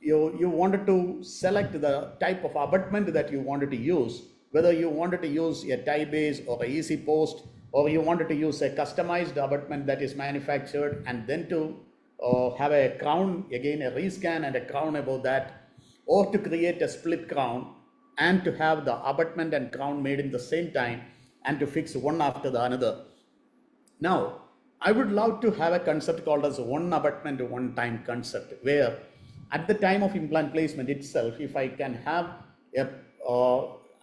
you wanted to select the type of abutment that you wanted to use, whether you wanted to use a tie base or a easy post, or you wanted to use a customized abutment that is manufactured, and then to have a crown, again a rescan and a crown above that, or to create a split crown and to have the abutment and crown made in the same time and to fix one after the another. Now, I would love to have a concept called as one abutment, one time concept, where at the time of implant placement itself, if I can have a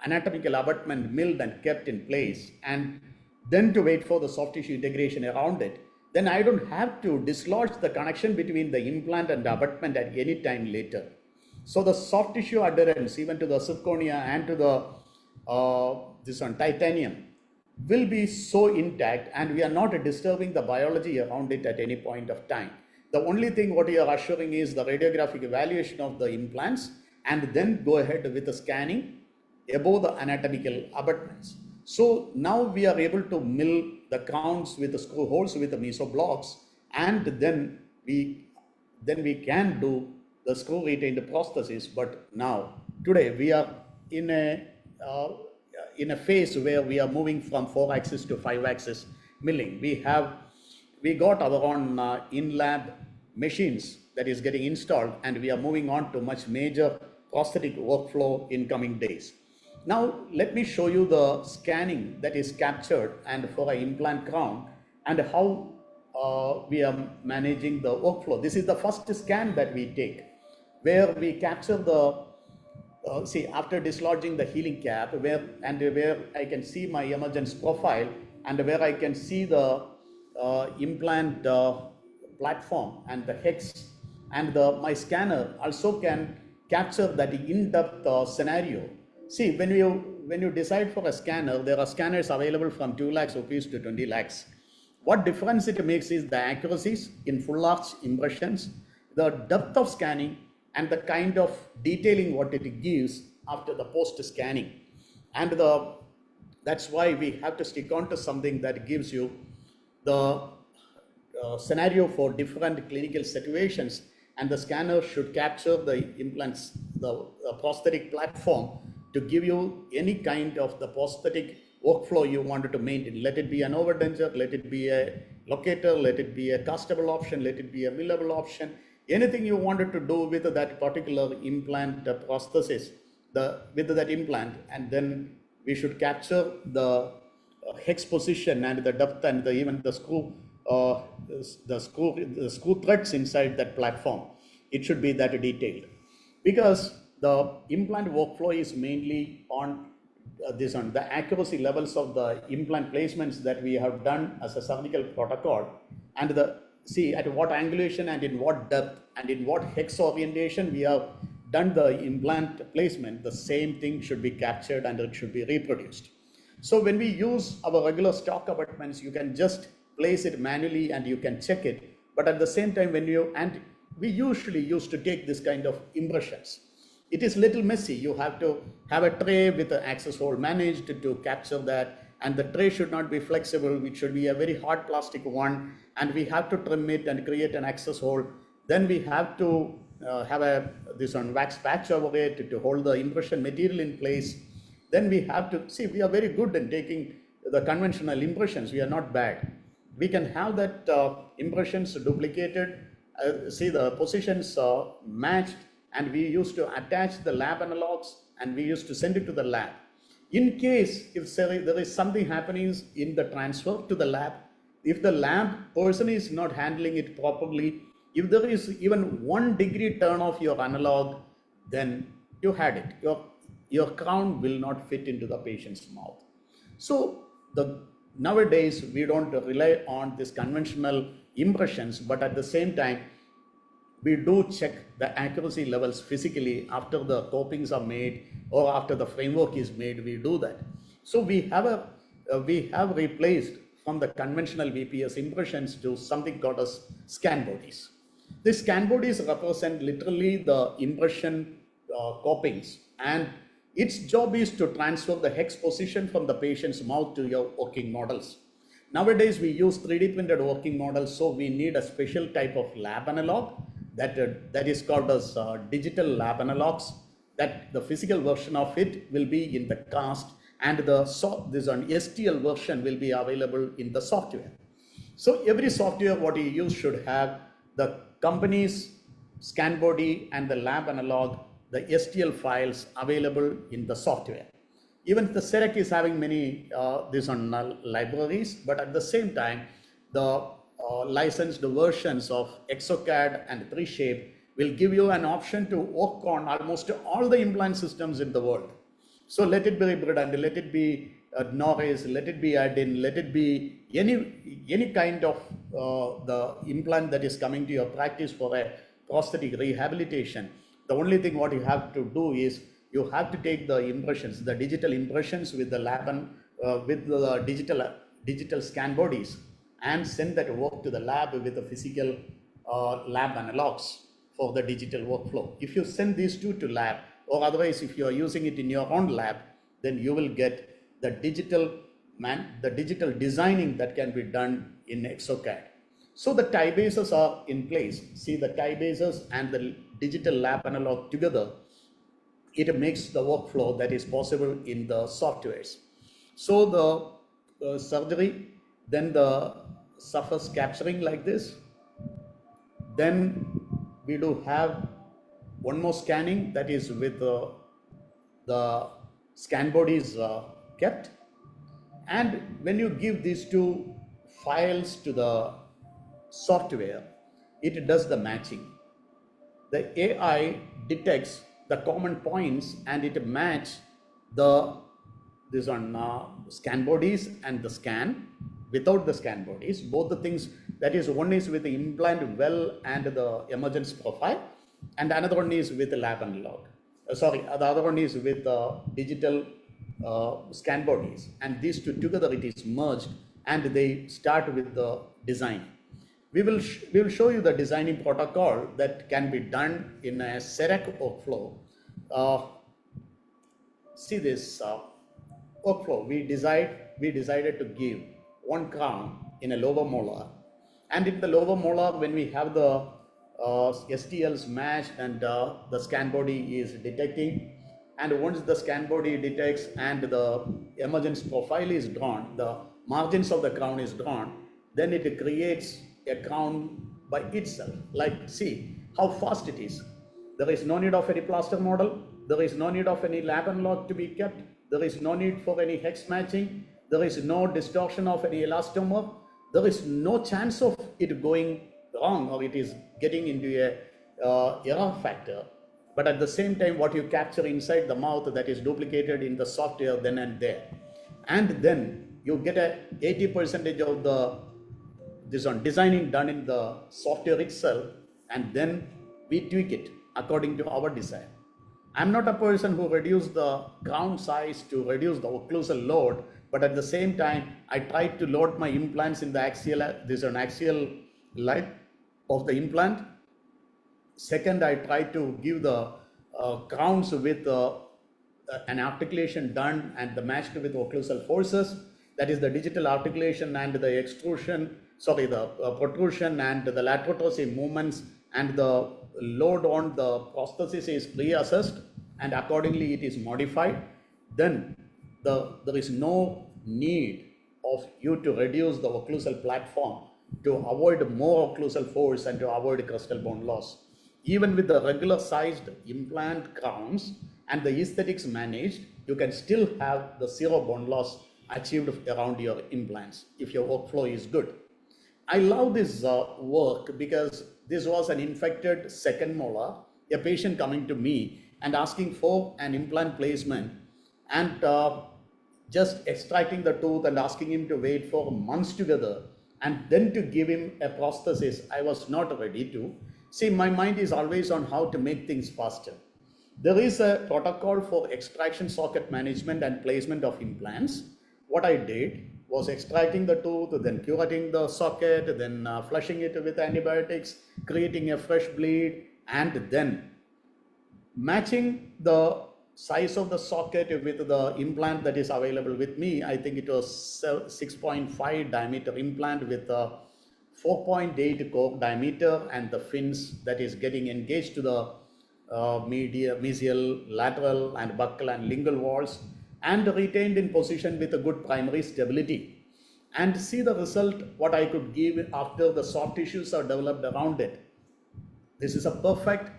anatomical abutment milled and kept in place, and then to wait for the soft tissue integration around it, then I don't have to dislodge the connection between the implant and the abutment at any time later. So the soft tissue adherence, even to the zirconia and to the titanium, will be so intact, and we are not disturbing the biology around it at any point of time. The only thing what you are assuring is the radiographic evaluation of the implants, and then go ahead with the scanning above the anatomical abutments. So now we are able to mill the crowns with the screw holes with the meso blocks, and then we can do the screw retained prosthesis. But now today we are in a phase where we are moving from 4-axis to 5-axis milling. We got our own in-lab machines that is getting installed, and we are moving on to much major prosthetic workflow in coming days. Now let me show you the scanning that is captured and for an implant crown and how we are managing the workflow. This is the first scan that we take, where we capture the after dislodging the healing cap, where I can see my emergence profile and where I can see the implant platform and the hex, and my scanner also can capture that in-depth scenario. See, when you decide for a scanner, there are scanners available from 2 lakhs rupees to 20 lakhs. What difference it makes is the accuracies in full arch impressions, the depth of scanning, and the kind of detailing what it gives after the post scanning. And that's why we have to stick on to something that gives you the scenario for different clinical situations, and the scanner should capture the implants, the prosthetic platform, to give you any kind of the prosthetic workflow you wanted to maintain. Let it be an overdenture, let it be a locator, let it be a castable option, let it be a millable option, anything you wanted to do with that particular implant prosthesis, with that implant, and then we should capture the hex position and the depth and even the screw threads inside that platform. It should be that detailed, because the implant workflow is mainly on the accuracy levels of the implant placements that we have done as a surgical protocol. And see at what angulation and in what depth and in what hex orientation we have done the implant placement, the same thing should be captured and it should be reproduced. So when we use our regular stock abutments, you can just place it manually and you can check it. But at the same time, and we usually used to take this kind of impressions. It is little messy. You have to have a tray with an access hole managed to capture that, and the tray should not be flexible. It should be a very hard plastic one, and we have to trim it and create an access hole. Then we have to have this on wax patch over it to hold the impression material in place. Then we have to see, we are very good in taking the conventional impressions. We are not bad. We can have that impressions duplicated, see the positions matched, and we used to attach the lab analogs and we used to send it to the lab. In case if there is something happening in the transfer to the lab, if the lab person is not handling it properly, if there is even 1 degree turn of your analog, then you had it. Your crown will not fit into the patient's mouth. So nowadays we don't rely on this conventional impressions, but at the same time we do check the accuracy levels physically after the copings are made or after the framework is made. We do that. So we have replaced from the conventional VPS impressions to something called as scan bodies. These scan bodies represent literally the impression copings, and its job is to transfer the hex position from the patient's mouth to your working models. Nowadays, we use 3D printed working models, so we need a special type of lab analog that is called as digital lab analogs. That the physical version of it will be in the cast, and this STL version will be available in the software. So every software what you use should have the company's scan body and the lab analog, the STL files available in the software. Even the Serec is having many libraries, but at the same time, the licensed versions of Exocad and 3Shape will give you an option to work on almost all the implant systems in the world. So let it be Bridand, let it be Norris, let it be Adin, let it be any kind of the implant that is coming to your practice for a prosthetic rehabilitation. The only thing what you have to do is you have to take the impressions, the digital impressions with the lab and with the digital scan bodies, and send that work to the lab with the physical lab analogs for the digital workflow. If you send these two to lab, or otherwise if you are using it in your own lab, then you will get the digital designing that can be done in Exocad. So the tie bases are in place. See, the tie bases and the digital lab analog together, it makes the workflow that is possible in the softwares. So the surgery, then the surface capturing like this, then we do have one more scanning that is with the scan bodies kept. And when you give these two files to the software, it does the matching. The AI detects the common points and it matches scan bodies and the scan without the scan bodies. Both the things, that is, one is with the implant well and the emergence profile, and another one is with the lab analog. The other one is with digital scan bodies, and these two together it is merged and they start with the design. We will show you the designing protocol that can be done in a Serec workflow. See this workflow. We decided to give one crown in a lower molar, and in the lower molar, when we have the STLs matched and the scan body is detecting, and once the scan body detects and the emergence profile is drawn, the margins of the crown is drawn, then it creates a crown by itself. Like, see how fast it is. There is no need of any plaster model. There is no need of any lab analog to be kept. There is no need for any hex matching. There is no distortion of any elastomer. There is no chance of it going wrong or it is getting into a error factor. But at the same time, what you capture inside the mouth, that is duplicated in the software then and there. And then you get a 80% of this on designing done in the software itself, and then we tweak it according to our desire. I'm not a person who reduce the crown size to reduce the occlusal load, but at the same time, I try to load my implants in the axial, this is an axial line of the implant. Second, I try to give the crowns with an articulation done and the matched with occlusal forces. That is the digital articulation and the extrusion, sorry, the protrusion and the laterotorsive movements, and the load on the prosthesis is pre-assessed and accordingly it is modified. Then there is no need of you to reduce the occlusal platform to avoid more occlusal force and to avoid crustal bone loss. Even with the regular sized implant crowns and the aesthetics managed, you can still have the zero bone loss achieved around your implants if your workflow is good. I love this work because this was an infected second molar, a patient coming to me and asking for an implant placement, and just extracting the tooth and asking him to wait for months together and then to give him a prosthesis. I was not ready to. See, my mind is always on how to make things faster. There is a protocol for extraction socket management and placement of implants. What I did was extracting the tooth, then curating the socket, then flushing it with antibiotics, creating a fresh bleed, and then matching the size of the socket with the implant that is available with me. I think it was 6.5 diameter implant with a 4.8 core diameter and the fins that is getting engaged to the mesial, lateral and buccal and lingual walls, and retained in position with a good primary stability. And see the result what I could give after the soft tissues are developed around it. This is a perfect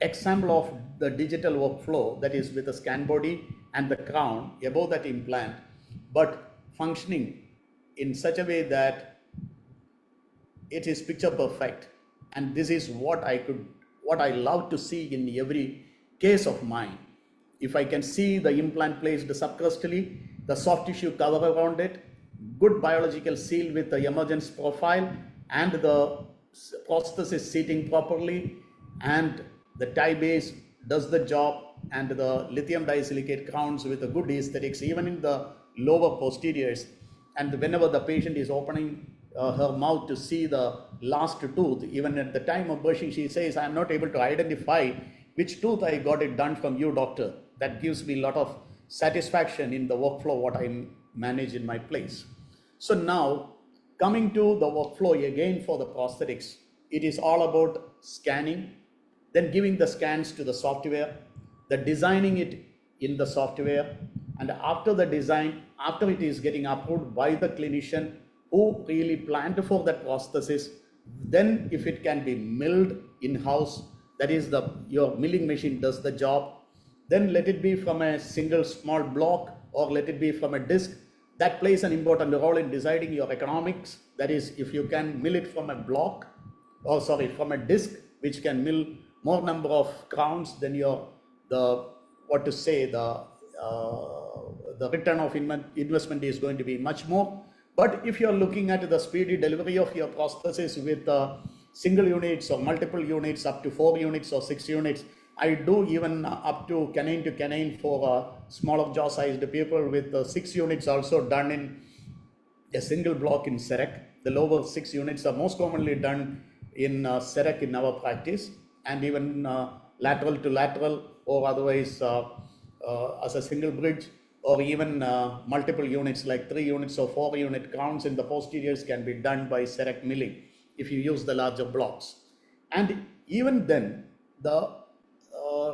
example of the digital workflow, that is with the scan body and the crown above that implant, but functioning in such a way that it is picture perfect. And this is what I love to see in every case of mine. If I can see the implant placed subcrustally, the soft tissue cover around it, good biological seal with the emergence profile, and the prosthesis sitting properly, and the tie base does the job, and the lithium disilicate crowns with a good aesthetics even in the lower posteriors. And whenever the patient is opening her mouth to see the last tooth, even at the time of brushing, she says, I am not able to identify which tooth I got it done from you, doctor. That gives me a lot of satisfaction in the workflow what I manage in my place. So now coming to the workflow again for the prosthetics, it is all about scanning, then giving the scans to the software, the designing it in the software, and after the design, after it is getting approved by the clinician who really planned for that prosthesis, then if it can be milled in-house, that is your milling machine does the job, then let it be from a single small block or let it be from a disc. That plays an important role in deciding your economics. That is, if you can mill it from a block, or sorry, from a disc, which can mill more number of crowns, then the return of investment is going to be much more. But if you're looking at the speedy delivery of your prosthesis with single units or multiple units, up to 4 units or 6 units, I do even up to canine for smaller jaw sized people with 6 units also done in a single block in CEREC. The lower 6 units are most commonly done in CEREC in our practice, and even lateral to lateral, or otherwise as a single bridge, or even multiple units like 3 units or 4 unit crowns in the posteriors can be done by CEREC milling if you use the larger blocks. And even then, the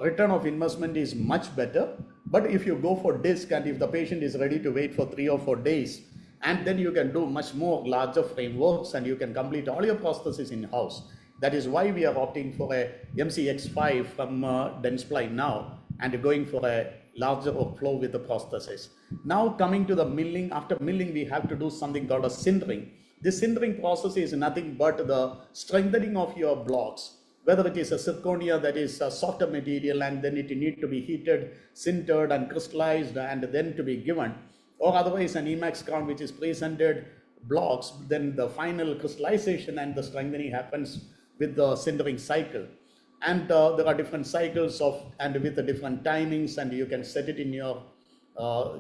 return of investment is much better. But if you go for disc, and if the patient is ready to wait for 3 or 4 days, and then you can do much more larger frameworks and you can complete all your prosthesis in-house. That is why we are opting for a MCX5 from Dentsply now, and going for a larger workflow with the prosthesis. Now coming to the milling, after milling we have to do something called a sintering. This sintering process is nothing but the strengthening of your blocks, whether it is a zirconia that is a softer material and then it need to be heated, sintered and crystallized and then to be given, or otherwise an Emax crown which is pre-sintered blocks, then the final crystallization and the strengthening happens with the sintering cycle. And there are different cycles of and with the different timings, and you can set it in your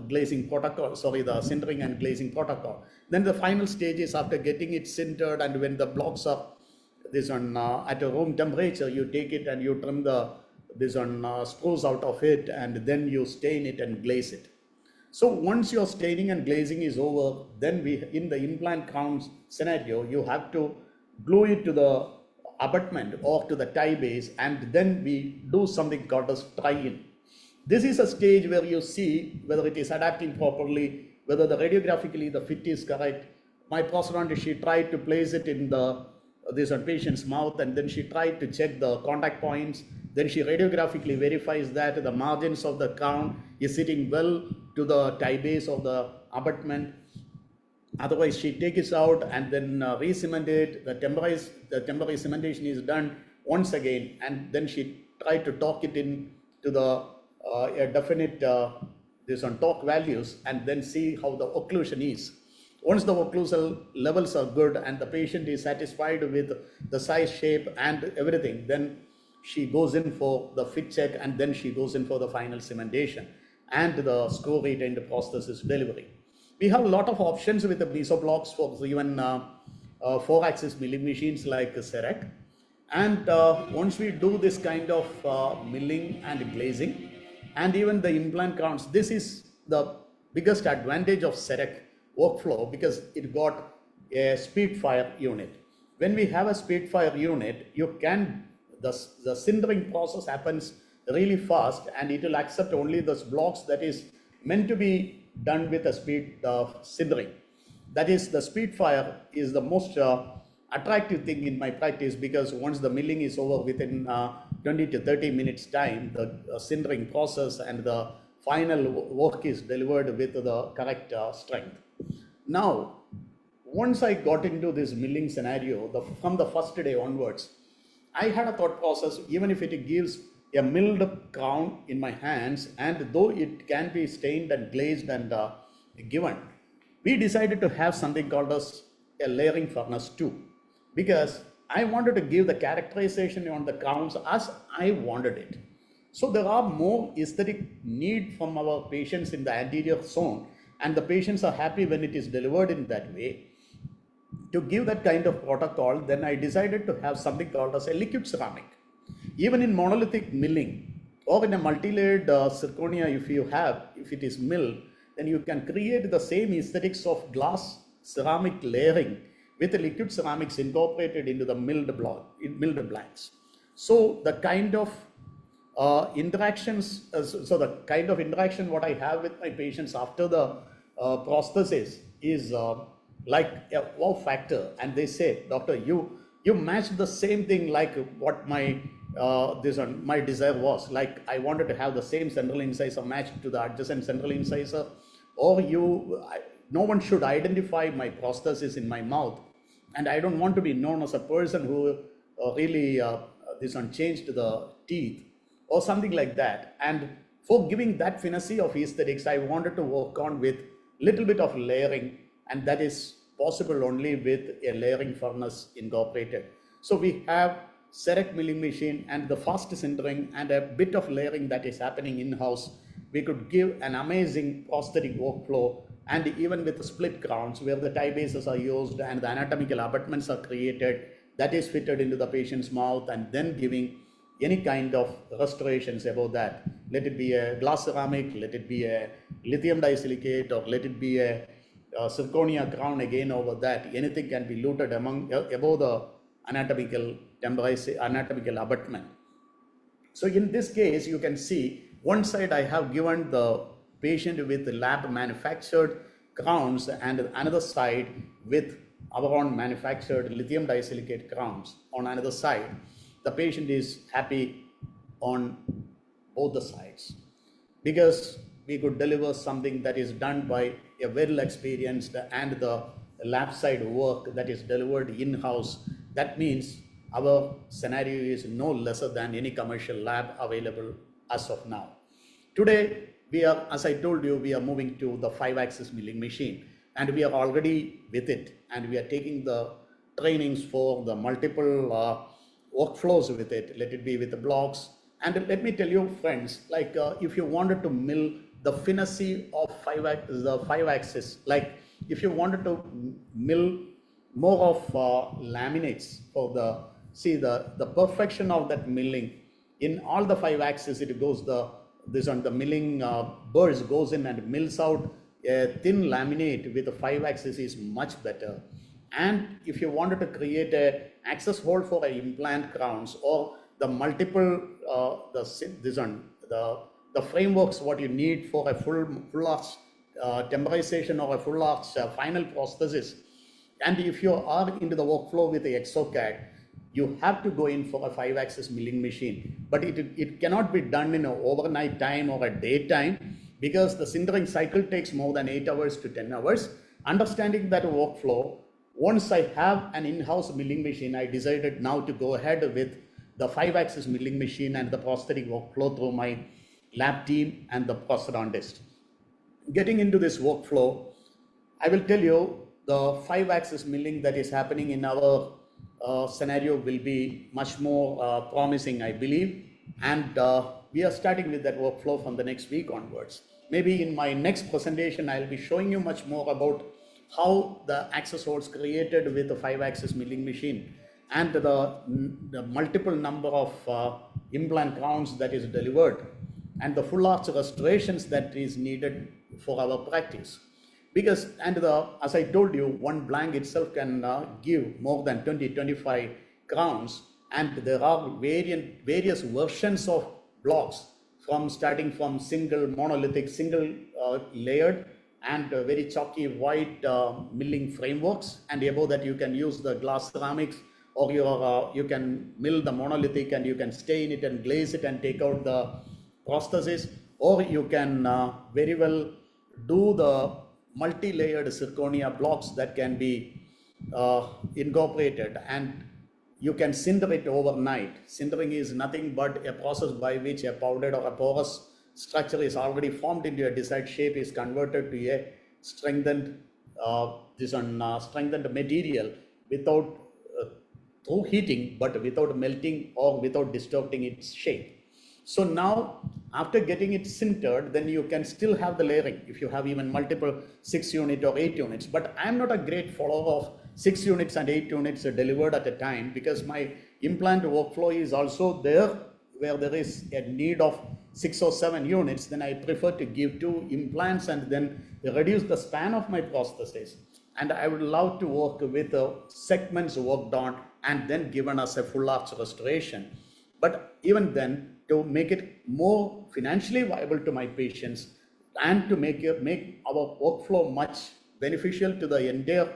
glazing protocol, sorry, the sintering and glazing protocol. Then the final stage is after getting it sintered, and when the blocks are this on at a room temperature, you take it and you trim the this on screws out of it, and then you stain it and glaze it. So once your staining and glazing is over, then we in the implant crowns scenario, you have to glue it to the abutment or to the tie base, and then we do something called as try-in. This is a stage where you see whether it is adapting properly, whether the radiographically the fit is correct. My prosthodontist, she tried to place it in the this patient's mouth, and then she tried to check the contact points. Then she radiographically verifies that the margins of the crown is sitting well to the tie base of the abutment. Otherwise, she takes it out and then re-cement it. The temporary cementation is done once again, and then she tried to torque it in to the a definite this on torque values, and then see how the occlusion is. Once the occlusal levels are good and the patient is satisfied with the size, shape, and everything, then she goes in for the fit check, and then she goes in for the final cementation and the screw retained prosthesis delivery. We have a lot of options with the meso blocks for even 4-axis milling machines like Serec. And once we do this kind of milling and glazing and even the implant counts, this is the biggest advantage of Serec workflow because it got a Spitfire unit. When we have a Spitfire unit, you can the sintering process happens really fast, and it will accept only those blocks that is meant to be done with a speed sintering. That is, the Spitfire is the most attractive thing in my practice, because once the milling is over within 20 to 30 minutes time, the sintering process and the final work is delivered with the correct strength. Now, once I got into this milling scenario, from the first day onwards, I had a thought process, even if it gives a milled crown in my hands, and though it can be stained and glazed and given, we decided to have something called as a layering furnace too, because I wanted to give the characterization on the crowns as I wanted it. So there are more aesthetic need from our patients in the anterior zone, and the patients are happy when it is delivered in that way. To give that kind of protocol, then I decided to have something called as a liquid ceramic. Even in monolithic milling or in a multi-layered zirconia, if it is milled, then you can create the same aesthetics of glass ceramic layering with the liquid ceramics incorporated into the milled blanks. So the kind of interactions, so the kind of interaction what I have with my patients after the prosthesis is like a wow factor, and they say, doctor, you matched the same thing like what my my desire was. Like I wanted to have the same central incisor matched to the adjacent central incisor, or no one should identify my prosthesis in my mouth, and I don't want to be known as a person who really this one changed the teeth or something like that. And for giving that finesse of aesthetics, I wanted to work on with little bit of layering, and that is possible only with a layering furnace incorporated. So we have Serec milling machine and the fast sintering and a bit of layering that is happening in-house. We could give an amazing prosthetic workflow, and even with the split crowns where the tie bases are used and the anatomical abutments are created, that is fitted into the patient's mouth, and then giving any kind of restorations about that. Let it be a glass ceramic, let it be a lithium disilicate, or let it be a zirconia crown again over that. Anything can be luted above the anatomical abutment. So in this case, you can see one side I have given the patient with lab manufactured crowns, and another side with our own manufactured lithium disilicate crowns on another side. The patient is happy on both the sides, because we could deliver something that is done by a well experienced and the lab side work that is delivered in-house. That means our scenario is no lesser than any commercial lab available as of now. Today, we are, as I told you, we are moving to the 5-axis milling machine. and we are already with it, and we are taking the trainings for the multiple workflows with it, let it be with the blocks. And let me tell you, friends, like if you wanted to mill the finesse of the 5-axis, like if you wanted to mill more of laminates for the, see the perfection of that milling in all the 5-axis, it goes this on the milling burrs goes in and mills out a thin laminate with a 5-axis is much better. And if you wanted to create a access hole for a implant crowns or the multiple this one the frameworks what you need for a full arch temporization or a full arch final prosthesis, and if you are into the workflow with the exocad, you have to go in for a 5-axis milling machine, but it cannot be done in an overnight time or a daytime, because the sintering cycle takes more than 8 hours to 10 hours. Understanding that workflow, once I have an in-house milling machine, I decided now to go ahead with the 5-axis milling machine and the prosthetic workflow through my lab team and the prosthodontist. Getting into this workflow, I will tell you the 5-axis milling that is happening in our scenario will be much more promising, I believe. And we are starting with that workflow from the next week onwards. Maybe in my next presentation, I'll be showing you much more about how the access holes created with the 5-axis milling machine and the multiple number of implant crowns that is delivered and the full arch restorations that is needed for our practice. Because, and as I told you, one blank itself can give more than 20-25 crowns, and there are various versions of blocks from starting from single monolithic, single layered and very chalky white milling frameworks, and above that you can use the glass ceramics, or you can mill the monolithic and you can stain it and glaze it and take out the prosthesis, or you can very well do the multi-layered zirconia blocks that can be incorporated, and you can sinter it overnight. Sintering is nothing but a process by which a powdered or a porous structure is already formed into a desired shape, is converted to a strengthened strengthened material without through heating, but without melting or without distorting its shape. So now, after getting it sintered, then you can still have the layering if you have even multiple 6 unit or 8 units. But I'm not a great follower of 6 units and 8 units delivered at a time, because my implant workflow is also there where there is a need of 6 or 7 units. Then I prefer to give 2 implants and then reduce the span of my prosthesis. And I would love to work with segments worked on and then given as a full arch restoration. But even then, to make it more financially viable to my patients and to make our workflow much beneficial to the entire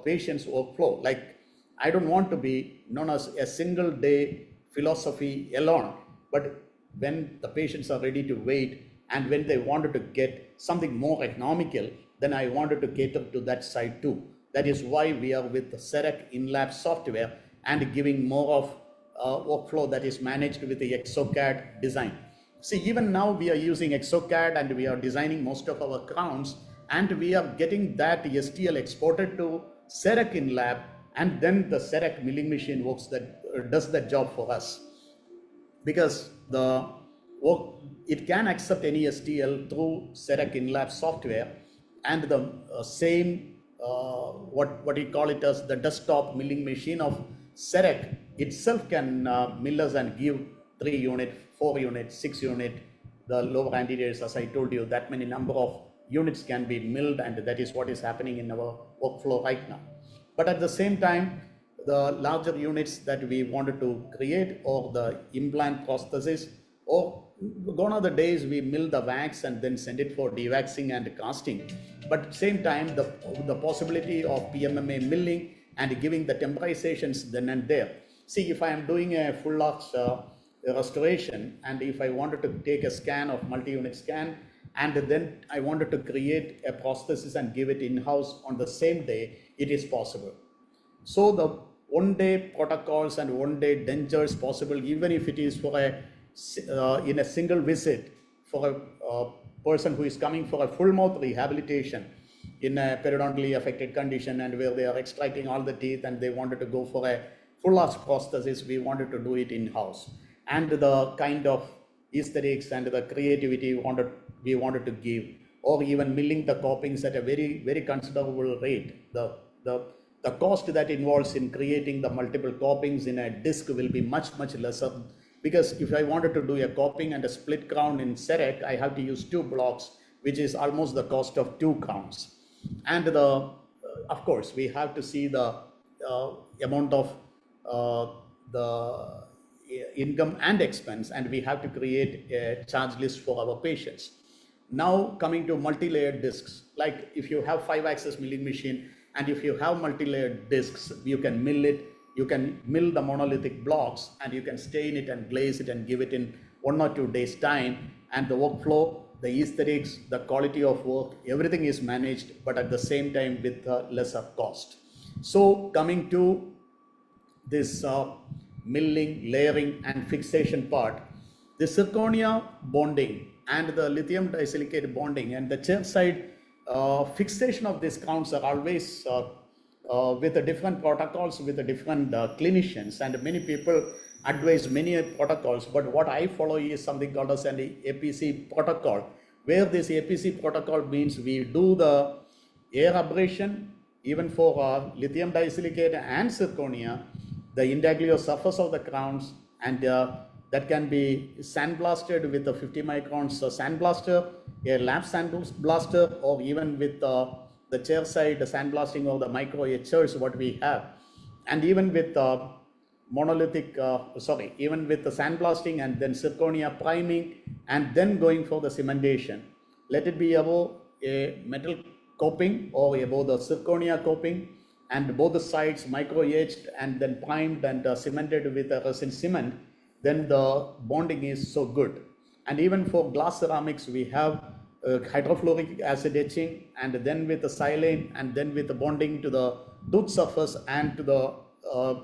patient's workflow. Like, I don't want to be known as a single day philosophy alone, but when the patients are ready to wait and when they wanted to get something more economical, then I wanted to cater to that side too. That is why we are with the CEREC in-lab software and giving more of workflow that is managed with the exocad design. See, even now we are using exocad and we are designing most of our crowns, and we are getting that STL exported to CEREC in lab, and then the CEREC milling machine works that does that job for us, because the work, it can accept any STL through CEREC in lab software, and the same what you call it as the desktop milling machine of CEREC itself can mill us and give 3 unit, 4 unit, 6 unit, the lower anteriors, as I told you, that many number of units can be milled, and that is what is happening in our workflow right now. But at the same time, the larger units that we wanted to create, or the implant prosthesis, or gone are the days we mill the wax and then send it for dewaxing and casting. But at the same time, the possibility of PMMA milling and giving the temporizations then and there. See, if I am doing a full arch restoration, and if I wanted to take a scan of multi-unit scan, and then I wanted to create a prosthesis and give it in-house on the same day, it is possible. So the one-day protocols and one-day dentures possible, even if it is for in a single visit for a person who is coming for a full mouth rehabilitation. in a periodontally affected condition and where they are extracting all the teeth and they wanted to go for a full arch prosthesis, we wanted to do it in-house. And the kind of aesthetics and the creativity we wanted to give, or even milling the copings at a very, very considerable rate. The cost that involves in creating the multiple copings in a disc will be much, much lesser, because if I wanted to do a coping and a split crown in CEREC, I have to use 2 blocks, which is almost the cost of 2 crowns. And of course, we have to see the amount of the income and expense, and we have to create a charge list for our patients. Now coming to multi-layered discs, like if you have 5-axis milling machine and if you have multi-layered discs, you can mill it, you can mill the monolithic blocks and you can stain it and glaze it and give it in 1 or 2 days time, and the workflow, the aesthetics, the quality of work, everything is managed, but at the same time with lesser cost. So coming to this milling, layering, and fixation part, the zirconia bonding and the lithium disilicate bonding and the chair side fixation of these crowns are always with the different protocols, with the different clinicians, and many people advise many protocols, but what I follow is something called as an APC protocol, where this APC protocol means we do the air abrasion even for lithium disilicate and zirconia, the intaglio surface of the crowns, and that can be sandblasted with a 50 microns sandblaster, a lap sandblaster, or even with the chair side sandblasting of the micro etchers what we have, and even with even with the sandblasting and then zirconia priming and then going for the cementation. Let it be above a metal coping or above the zirconia coping, and both the sides micro etched and then primed and cemented with a resin cement, then the bonding is so good. And even for glass ceramics, we have hydrofluoric acid etching, and then with the silane, and then with the bonding to the tooth surface and to the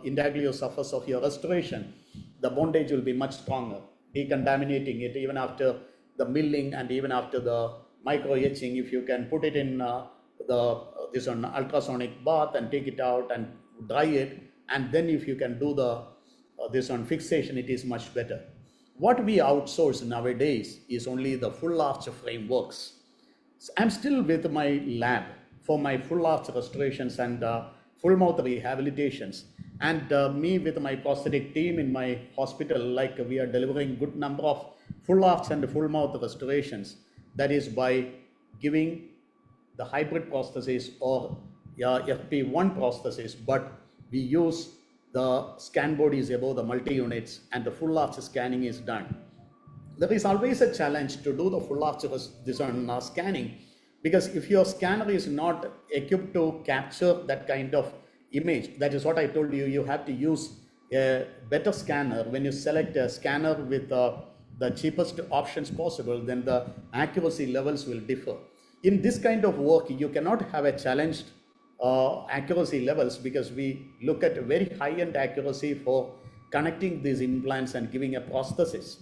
intaglio surface of your restoration, the bondage will be much stronger, decontaminating it even after the milling and even after the micro etching. If you can put it in this on ultrasonic bath and take it out and dry it, and then if you can do the this on fixation, it is much better. What we outsource nowadays is only the full arch frameworks. I'm still with my lab for my full arch restorations and full mouth rehabilitations, and me with my prosthetic team in my hospital, like we are delivering good number of full arch and full mouth restorations. That is by giving the hybrid prosthesis or FP1 prosthesis, but we use the scan bodies above the multi units and the full arch scanning is done. There is always a challenge to do the full arch scanning, because if your scanner is not equipped to capture that kind of image, that is what I told you, you have to use a better scanner. When you select a scanner with the cheapest options possible, then the accuracy levels will differ. In this kind of work, you cannot have a challenged accuracy levels, because we look at very high-end accuracy for connecting these implants and giving a prosthesis.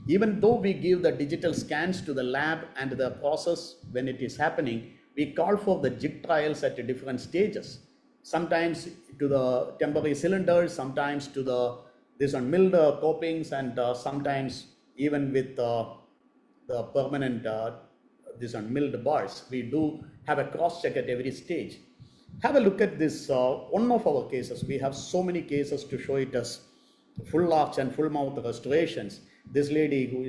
Even though we give the digital scans to the lab and the process when it is happening, we call for the jig trials at different stages. Sometimes to the temporary cylinders, sometimes to the this on milled copings, and sometimes even with the permanent this on milled bars. We do have a cross check at every stage. Have a look at this one of our cases. We have so many cases to show it as full arch and full mouth restorations. This lady who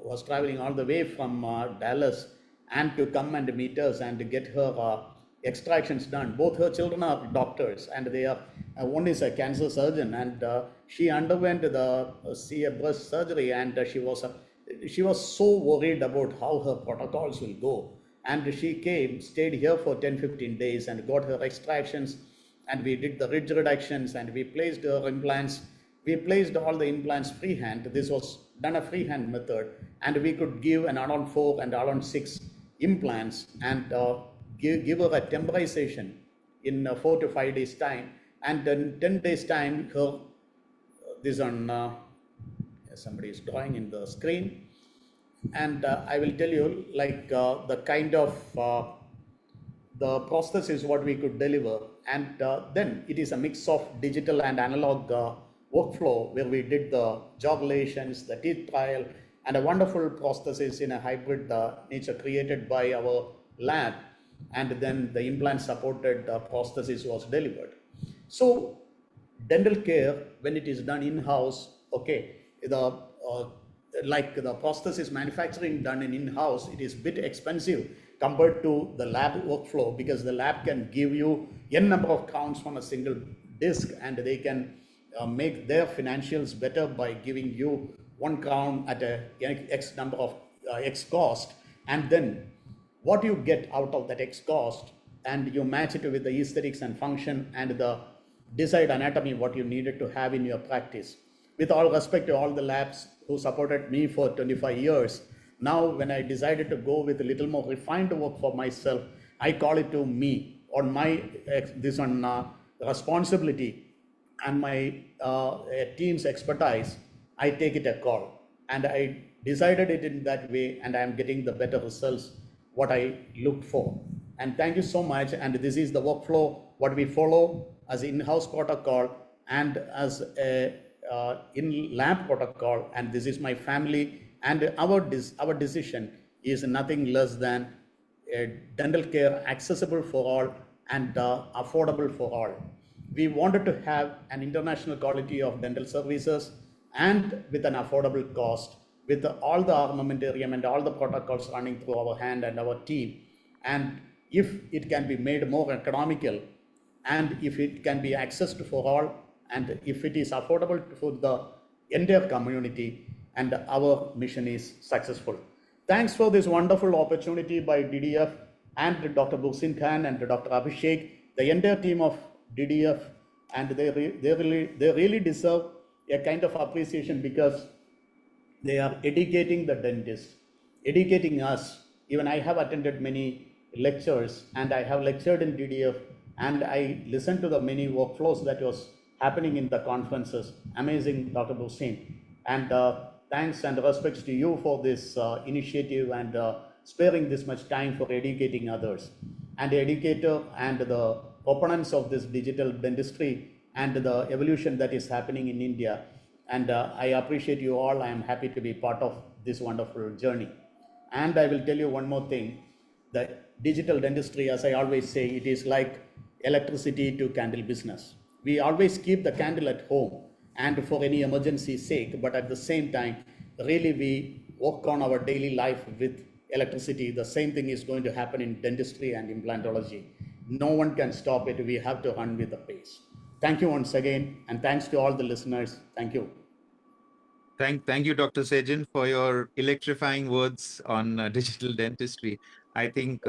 was traveling all the way from Dallas and to come and meet us and get her extractions done. Both her children are doctors, and they are one is a cancer surgeon, and she underwent the breast surgery, and she was so worried about how her protocols will go. And she came, stayed here for 10-15 days and got her extractions, and we did the ridge reductions and we placed her implants. We placed all the implants freehand. This was done a freehand method, and we could give an add-on 4 and add-on 6 implants and give her a temporization in 4 to 5 days time, and then 10 days time her this on somebody is drawing in the screen, and I will tell you like the kind of the process is what we could deliver. And then it is a mix of digital and analog workflow where we did the jaw relations, the teeth trial, and a wonderful prosthesis in a hybrid nature created by our lab. And then the implant supported prosthesis was delivered. So dental care, when it is done in-house, okay, the like the prosthesis manufacturing done in-house, it is a bit expensive compared to the lab workflow, because the lab can give you n number of crowns on a single disc, and they can make their financials better by giving you one crown at a x number of x cost, and then what you get out of that X cost, and you match it with the aesthetics and function and the desired anatomy what you needed to have in your practice. With all respect to all the labs who supported me for 25 years, now when I decided to go with a little more refined work for myself, I call it to me on my this on responsibility and my team's expertise. I take it a call, and I decided it in that way, and I am getting the better results what I looked for. And thank you so much. And this is the workflow what we follow as in-house protocol and as a in-lab protocol. And this is my family, and our decision is nothing less than dental care accessible for all and affordable for all. We wanted to have an international quality of dental services and with an affordable cost, with all the armamentarium and all the protocols running through our hand and our team. And if it can be made more economical, and if it can be accessed for all, and if it is affordable for the entire community, and our mission is successful. Thanks for this wonderful opportunity by DDF and Dr. Bursin Khan and Dr. Abhishek, the entire team of DDF, and they really deserve a kind of appreciation, because they are educating the dentist, educating us. Even I have attended many lectures, and I have lectured in DDF, and I listened to the many workflows that was happening in the conferences. Amazing, Dr. Bursin. And thanks and respects to you for this initiative, and sparing this much time for educating others. And the educator and the proponents of this digital dentistry and the evolution that is happening in India. And I appreciate you all. I am happy to be part of this wonderful journey. And I will tell you one more thing. The digital dentistry, as I always say, it is like electricity to candle business. We always keep the candle at home and for any emergency sake, but at the same time, really we work on our daily life with electricity. The same thing is going to happen in dentistry and implantology. No one can stop it. We have to run with the pace. Thank you once again, and thanks to all the listeners. Thank you. Thank you, Dr. Segin, for your electrifying words on digital dentistry. I think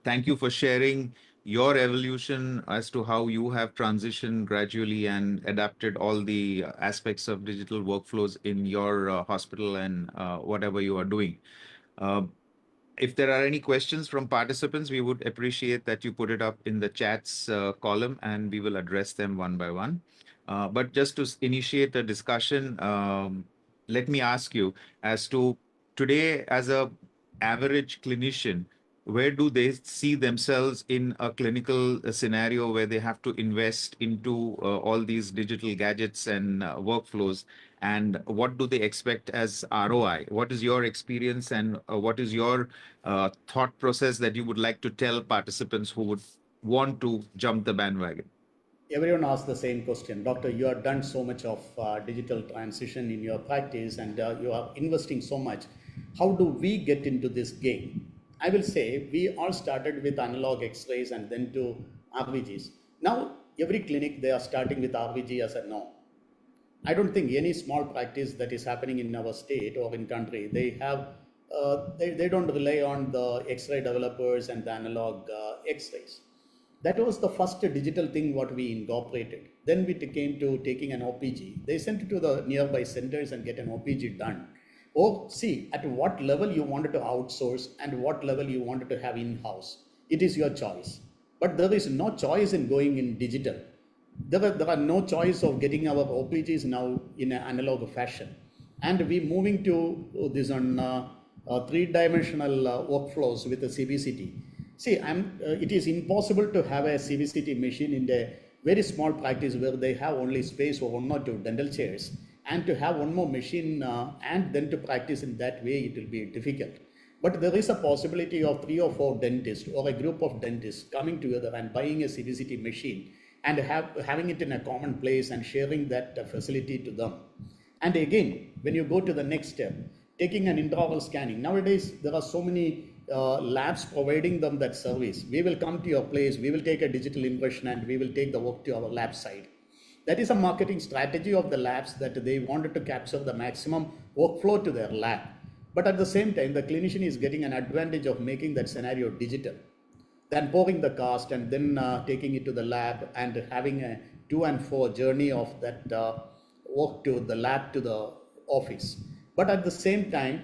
thank you for sharing your evolution as to how you have transitioned gradually and adapted all the aspects of digital workflows in your hospital and whatever you are doing. Uh, if there are any questions from participants, we would appreciate that you put it up in the chats column, and we will address them one by one. But just to initiate a discussion, let me ask you as to today, as a average clinician, where do they see themselves in a clinical scenario where they have to invest into all these digital gadgets and workflows? And what do they expect as ROI? What is your experience, and what is your thought process that you would like to tell participants who would want to jump the bandwagon? Everyone asks the same question. Doctor, you have done so much of digital transition in your practice, and you are investing so much. How do we get into this game? I will say we all started with analog x-rays and then to RVGs. Now every clinic, they are starting with RVG as a norm. I don't think any small practice that is happening in our state or in country, they don't rely on the X-ray developers and the analog X-rays. That was the first digital thing what we incorporated. Then we came to taking an OPG. They sent it to the nearby centers and get an OPG done. Or see at what level you wanted to outsource and what level you wanted to have in-house. It is your choice. But there is no choice in going in digital. There are no choice of getting our OPGs now in an analog fashion. And we moving to this on three-dimensional workflows with the CBCT. See, it is impossible to have a CVCT machine in a very small practice where they have only space for one or two dental chairs, and to have one more machine and then to practice in that way, it will be difficult. But there is a possibility of three or four dentists or a group of dentists coming together and buying a CVCT machine and having it in a common place and sharing that facility to them. And again, when you go to the next step, taking an intraoral scanning, nowadays there are so many labs providing them that service. We will come to your place, we will take a digital impression, and we will take the work to our lab side. That is a marketing strategy of the labs, that they wanted to capture the maximum workflow to their lab. But at the same time, the clinician is getting an advantage of making that scenario digital, than pouring the cast and then taking it to the lab and having a to and fro journey of that work to the lab to the office. But at the same time,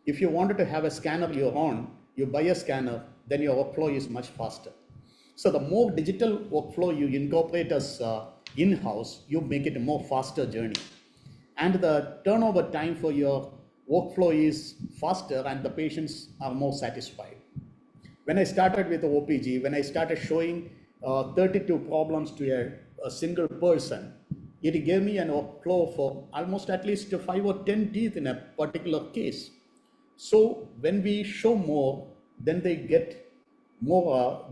if you wanted to have a scanner your own, you buy a scanner, then your workflow is much faster. So the more digital workflow you incorporate as in-house, you make it a more faster journey. And the turnover time for your workflow is faster and the patients are more satisfied. When I started with OPG, when I started showing 32 problems to a single person, it gave me an workflow for almost at least 5 or 10 teeth in a particular case. So when we show more, then they get more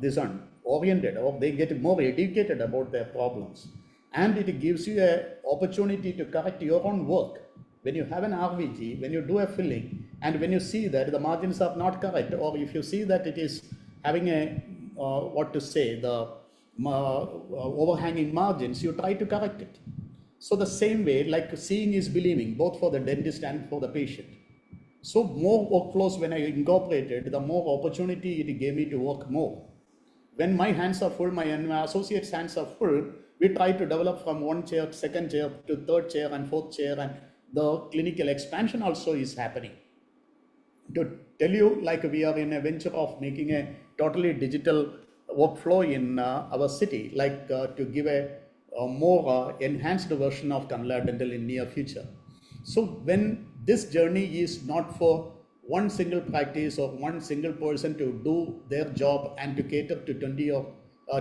oriented, or they get more educated about their problems, and it gives you a opportunity to correct your own work. When you have an RVG, when you do a filling, and when you see that the margins are not correct, or if you see that it is having a what to say, the overhanging margins, you try to correct it. So the same way, like seeing is believing, both for the dentist and for the patient. So more workflows when I incorporated, the more opportunity it gave me to work more. When my hands are full, my associates' hands are full, we try to develop from one chair, second chair to third chair and fourth chair, and the clinical expansion also is happening. To tell you, like we are in a venture of making a totally digital workflow in our city, like to give a more enhanced version of Kamala Dental in near future. So when this journey is not for one single practice or one single person to do their job and to cater to 20 or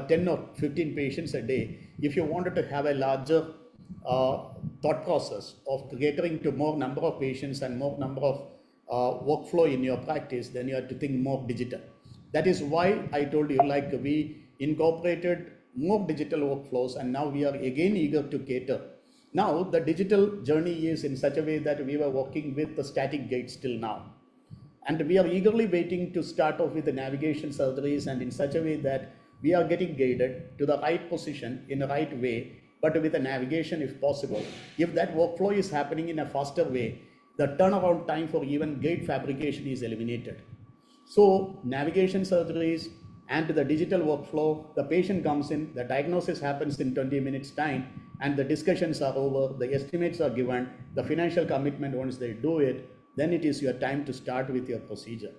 10 or 15 patients a day, if you wanted to have a larger thought process of catering to more number of patients and more number of workflow in your practice, then you have to think more digital. That is why I told you, like we incorporated more digital workflows, and now we are again eager to cater. Now the digital journey is in such a way that we were working with the static gates till now, and we are eagerly waiting to start off with the navigation surgeries, and in such a way that we are getting guided to the right position in the right way, but with a navigation if possible. If that workflow is happening in a faster way, the turnaround time for even gate fabrication is eliminated. So navigation surgeries and the digital workflow, the patient comes in, the diagnosis happens in 20 minutes time, and the discussions are over, the estimates are given, the financial commitment once they do it, then it is your time to start with your procedure.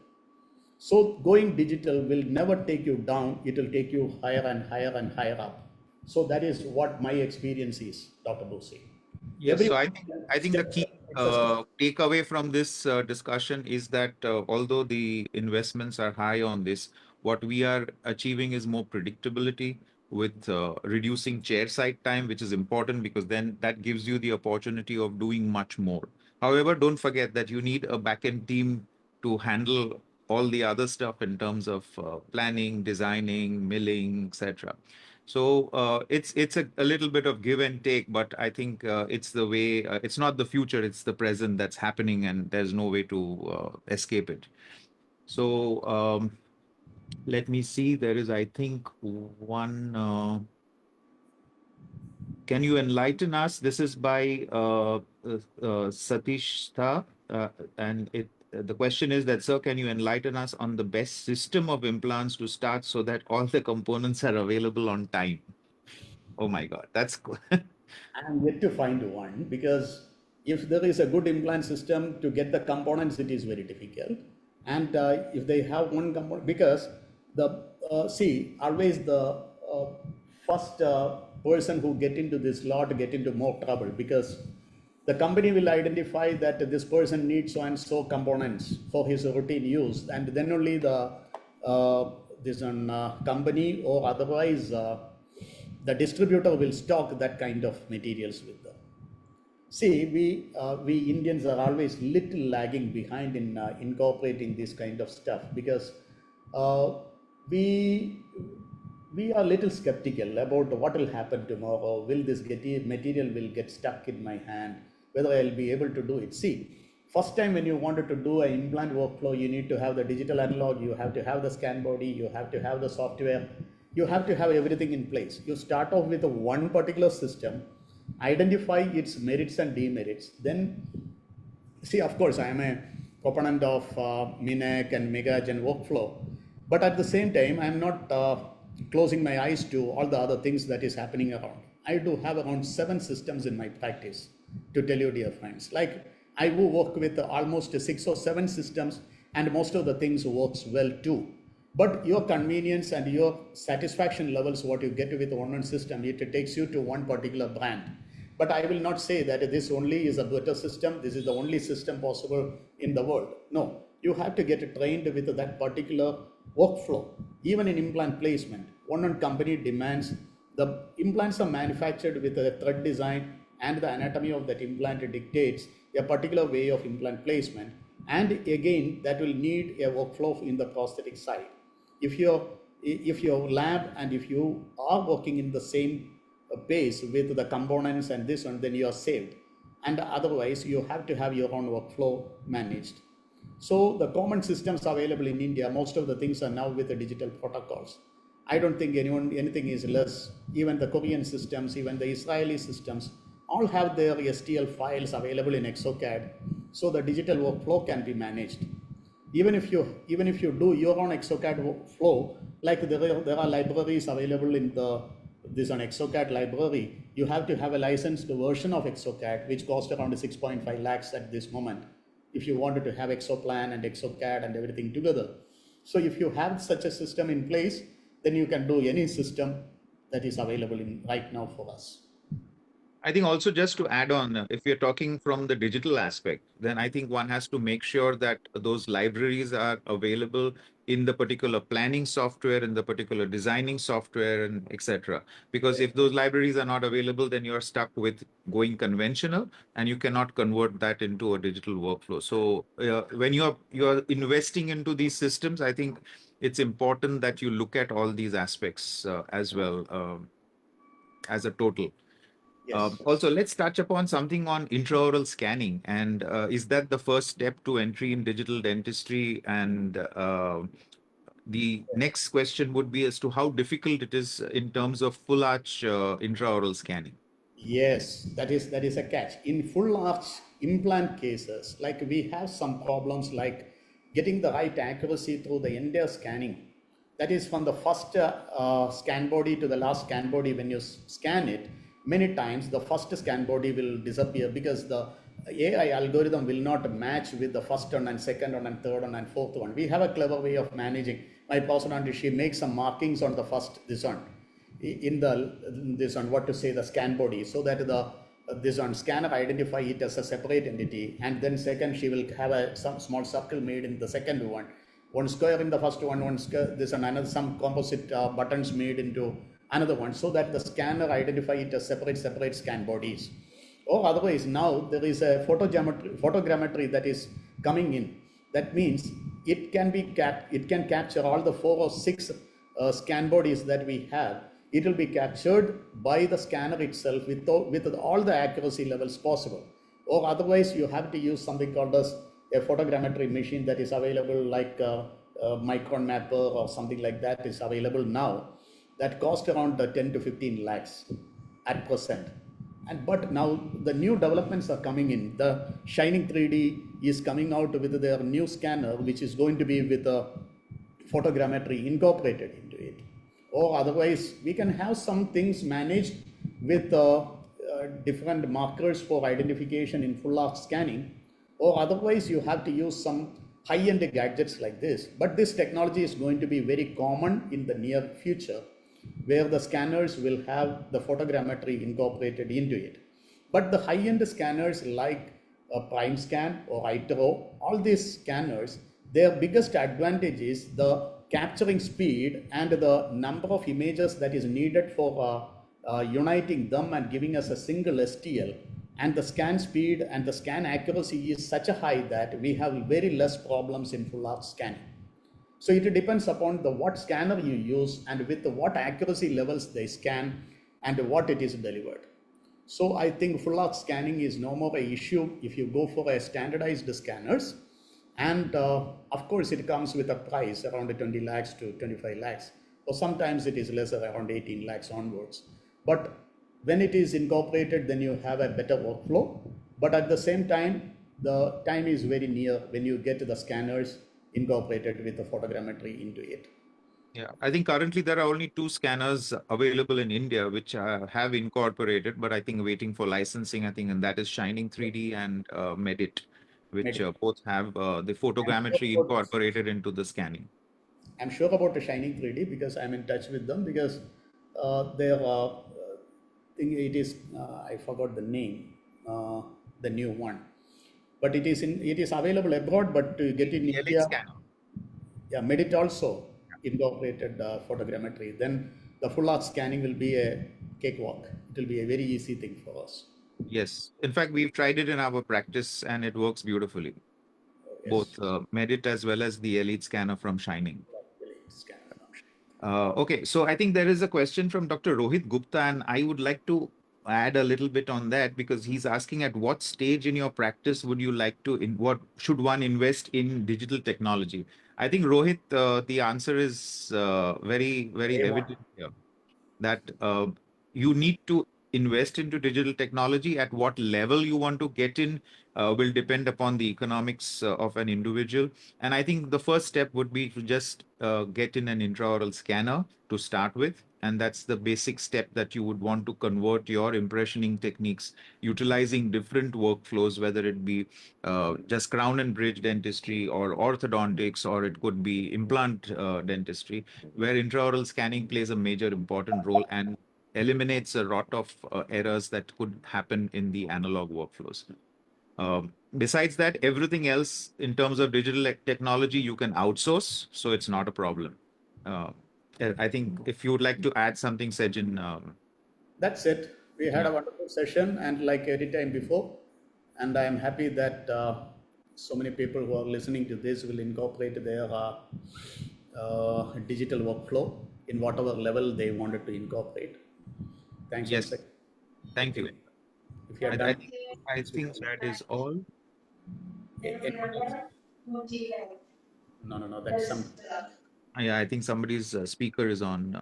So going digital will never take you down, it will take you higher and higher and higher up. So that is what my experience is, Dr. Bose. Yes, so Everyone I think the step, key it's a step. takeaway from this discussion is that although the investments are high on this, what we are achieving is more predictability with reducing chair side time, which is important because then that gives you the opportunity of doing much more. However, don't forget that you need a back-end team to handle all the other stuff in terms of planning, designing, milling, etc. So it's a little bit of give and take, but I think it's the way, it's not the future, it's the present that's happening, and there's no way to escape it. So let me see. There is, I think, one. Can you enlighten us? This is by Satish Tha, and the question is that, sir, can you enlighten us on the best system of implants to start so that all the components are available on time? Oh my God, that's cool. I am yet to find one, because if there is a good implant system, to get the components, it is very difficult. And if they have one component, because the see, always the first person who get into this lot get into more trouble, because the company will identify that this person needs so and so components for his routine use, and then only the uh, this company, or otherwise the distributor will stock that kind of materials with them. See, we Indians are always little lagging behind in incorporating this kind of stuff, because uh, we we are little skeptical about what will happen tomorrow. Will this material will get stuck in my hand? Whether I'll be able to do it? See, first time when you wanted to do an implant workflow, you need to have the digital analog, you have to have the scan body, you have to have the software, you have to have everything in place. You start off with a one particular system, identify its merits and demerits, then see, of course, I am a proponent of MINEC and MegaGen workflow, but at the same time, I am not closing my eyes to all the other things that is happening around. I do have around 7 systems in my practice, to tell you, dear friends. Like, I will work with almost 6 or 7 systems, and most of the things works well too. But your convenience and your satisfaction levels, what you get with one system, it takes you to one particular brand. But I will not say that this only is a better system, this is the only system possible in the world. No, you have to get trained with that particular workflow. Even in implant placement, one company demands the implants are manufactured with a thread design, and the anatomy of that implant dictates a particular way of implant placement. And again, that will need a workflow in the prosthetic side. If your lab and if you are working in the same pace with the components and this one, then you are saved. And otherwise, you have to have your own workflow managed. So the common systems available in India, most of the things are now with the digital protocols. I don't think anything is less. Even the Korean systems, even the Israeli systems, all have their STL files available in ExoCAD, so the digital workflow can be managed. Even if you do your own ExoCAD flow, like there are libraries available in this on ExoCAD library, you have to have a licensed version of ExoCAD, which costs around 6.5 lakhs at this moment, if you wanted to have ExoPlan and ExoCAD and everything together. So if you have such a system in place, then you can do any system that is available in right now for us. I think also just to add on, if you're talking from the digital aspect, then I think one has to make sure that those libraries are available in the particular planning software, in the particular designing software, and etc. Because if those libraries are not available, then you're stuck with going conventional, and you cannot convert that into a digital workflow. So when you're investing into these systems, I think it's important that you look at all these aspects as well, as a total. Yes. Also, let's touch upon something on intraoral scanning. And is that the first step to entry in digital dentistry? And the next question would be as to how difficult it is in terms of full arch intraoral scanning. Yes, that is a catch. In full arch implant cases, like we have some problems like getting the right accuracy through the entire scanning. That is from the first scan body to the last scan body. When you scan it, many times the first scan body will disappear because the AI algorithm will not match with the first one and second one and third one and fourth one. We have a clever way of managing. My person, she makes some markings on the first this one in the this one, what to say, the scan body, so that the this one scanner identify it as a separate entity, and then second she will have some small circle made in the second one square in the first one square, this and another some composite buttons made into another one, so that the scanner identify it as separate scan bodies. Or otherwise, now there is a photogrammetry that is coming in. That means it can capture all the 4 or 6 scan bodies that we have. It will be captured by the scanner itself with all the accuracy levels possible. Or otherwise, you have to use something called as a photogrammetry machine that is available, like Micron Mapper or something like that is available now, that cost around 10 to 15 lakhs at present. And but now the new developments are coming in. The Shining 3D is coming out with their new scanner, which is going to be with a photogrammetry incorporated into it. Or otherwise, we can have some things managed with different markers for identification in full arch scanning. Or otherwise, you have to use some high-end gadgets like this. But this technology is going to be very common in the near future, where the scanners will have the photogrammetry incorporated into it. But the high-end scanners like Prime Scan or ITRO, all these scanners, their biggest advantage is the capturing speed and the number of images that is needed for uniting them and giving us a single STL, and the scan speed and the scan accuracy is such a high that we have very less problems in full arch scanning. So it depends upon the what scanner you use and with the what accuracy levels they scan and what it is delivered. So I think full arch scanning is no more a issue if you go for a standardized scanners. And of course, it comes with a price around 20 lakhs to 25 lakhs, or sometimes it is lesser, around 18 lakhs onwards. But when it is incorporated, then you have a better workflow. But at the same time, the time is very near when you get the scanners incorporated with the photogrammetry into it. Yeah, I think currently there are only two scanners available in India which have incorporated, but I think waiting for licensing, I think, and that is Shining 3D and Medit, which Medical. both have the I'm sure photogrammetry about incorporated into the scanning. I'm sure about the Shining 3D because I'm in touch with them because their thing it is I forgot the name, the new one, but it is available abroad, but to get in The Elite India, scanner. yeah, Medit also incorporated photogrammetry. Then the full arch scanning will be a cakewalk. It will be a very easy thing for us. Yes. In fact, we've tried it in our practice and it works beautifully. Yes, Both Medit as well as the Elite scanner from Shining. really scanner function. Okay, so I think there is a question from Dr. Rohit Gupta, and I would like to add a little bit on that because he's asking at what stage in your practice would you like to, in what should one invest in digital technology? I think Rohit, the answer is very, very Day one. evident here that you need to invest into digital technology. At what level you want to get in will depend upon the economics of an individual. And I think the first step would be to just get in an intraoral scanner to start with. And that's the basic step that you would want to convert your impressioning techniques, utilizing different workflows, whether it be just crown and bridge dentistry or orthodontics, or it could be implant dentistry, where intraoral scanning plays a major important role and eliminates a lot of errors that could happen in the analog workflows. Besides that, everything else in terms of digital technology you can outsource, so it's not a problem. Uh, I think if you would like to add something, Sejin, That's it. We had yeah. a wonderful session, and like every time before, and I am happy that so many people who are listening to this will incorporate their digital workflow in whatever level they wanted to incorporate. Thanks once Yes, again. I thank you. think if you are I done, think I this will think that is all. anyone else? No, no, no. That's some. Yeah, I think somebody's speaker is on.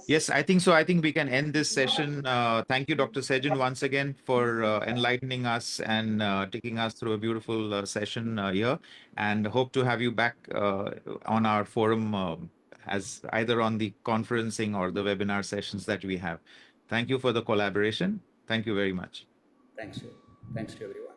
Yes, I think so. I think we can end this session. Thank you, Dr. Sejan, once again for enlightening us and taking us through a beautiful session here. And hope to have you back on our forum as either on the conferencing or the webinar sessions that we have. Thank you for the collaboration. Thank you very much. Thanks to thanks to everyone.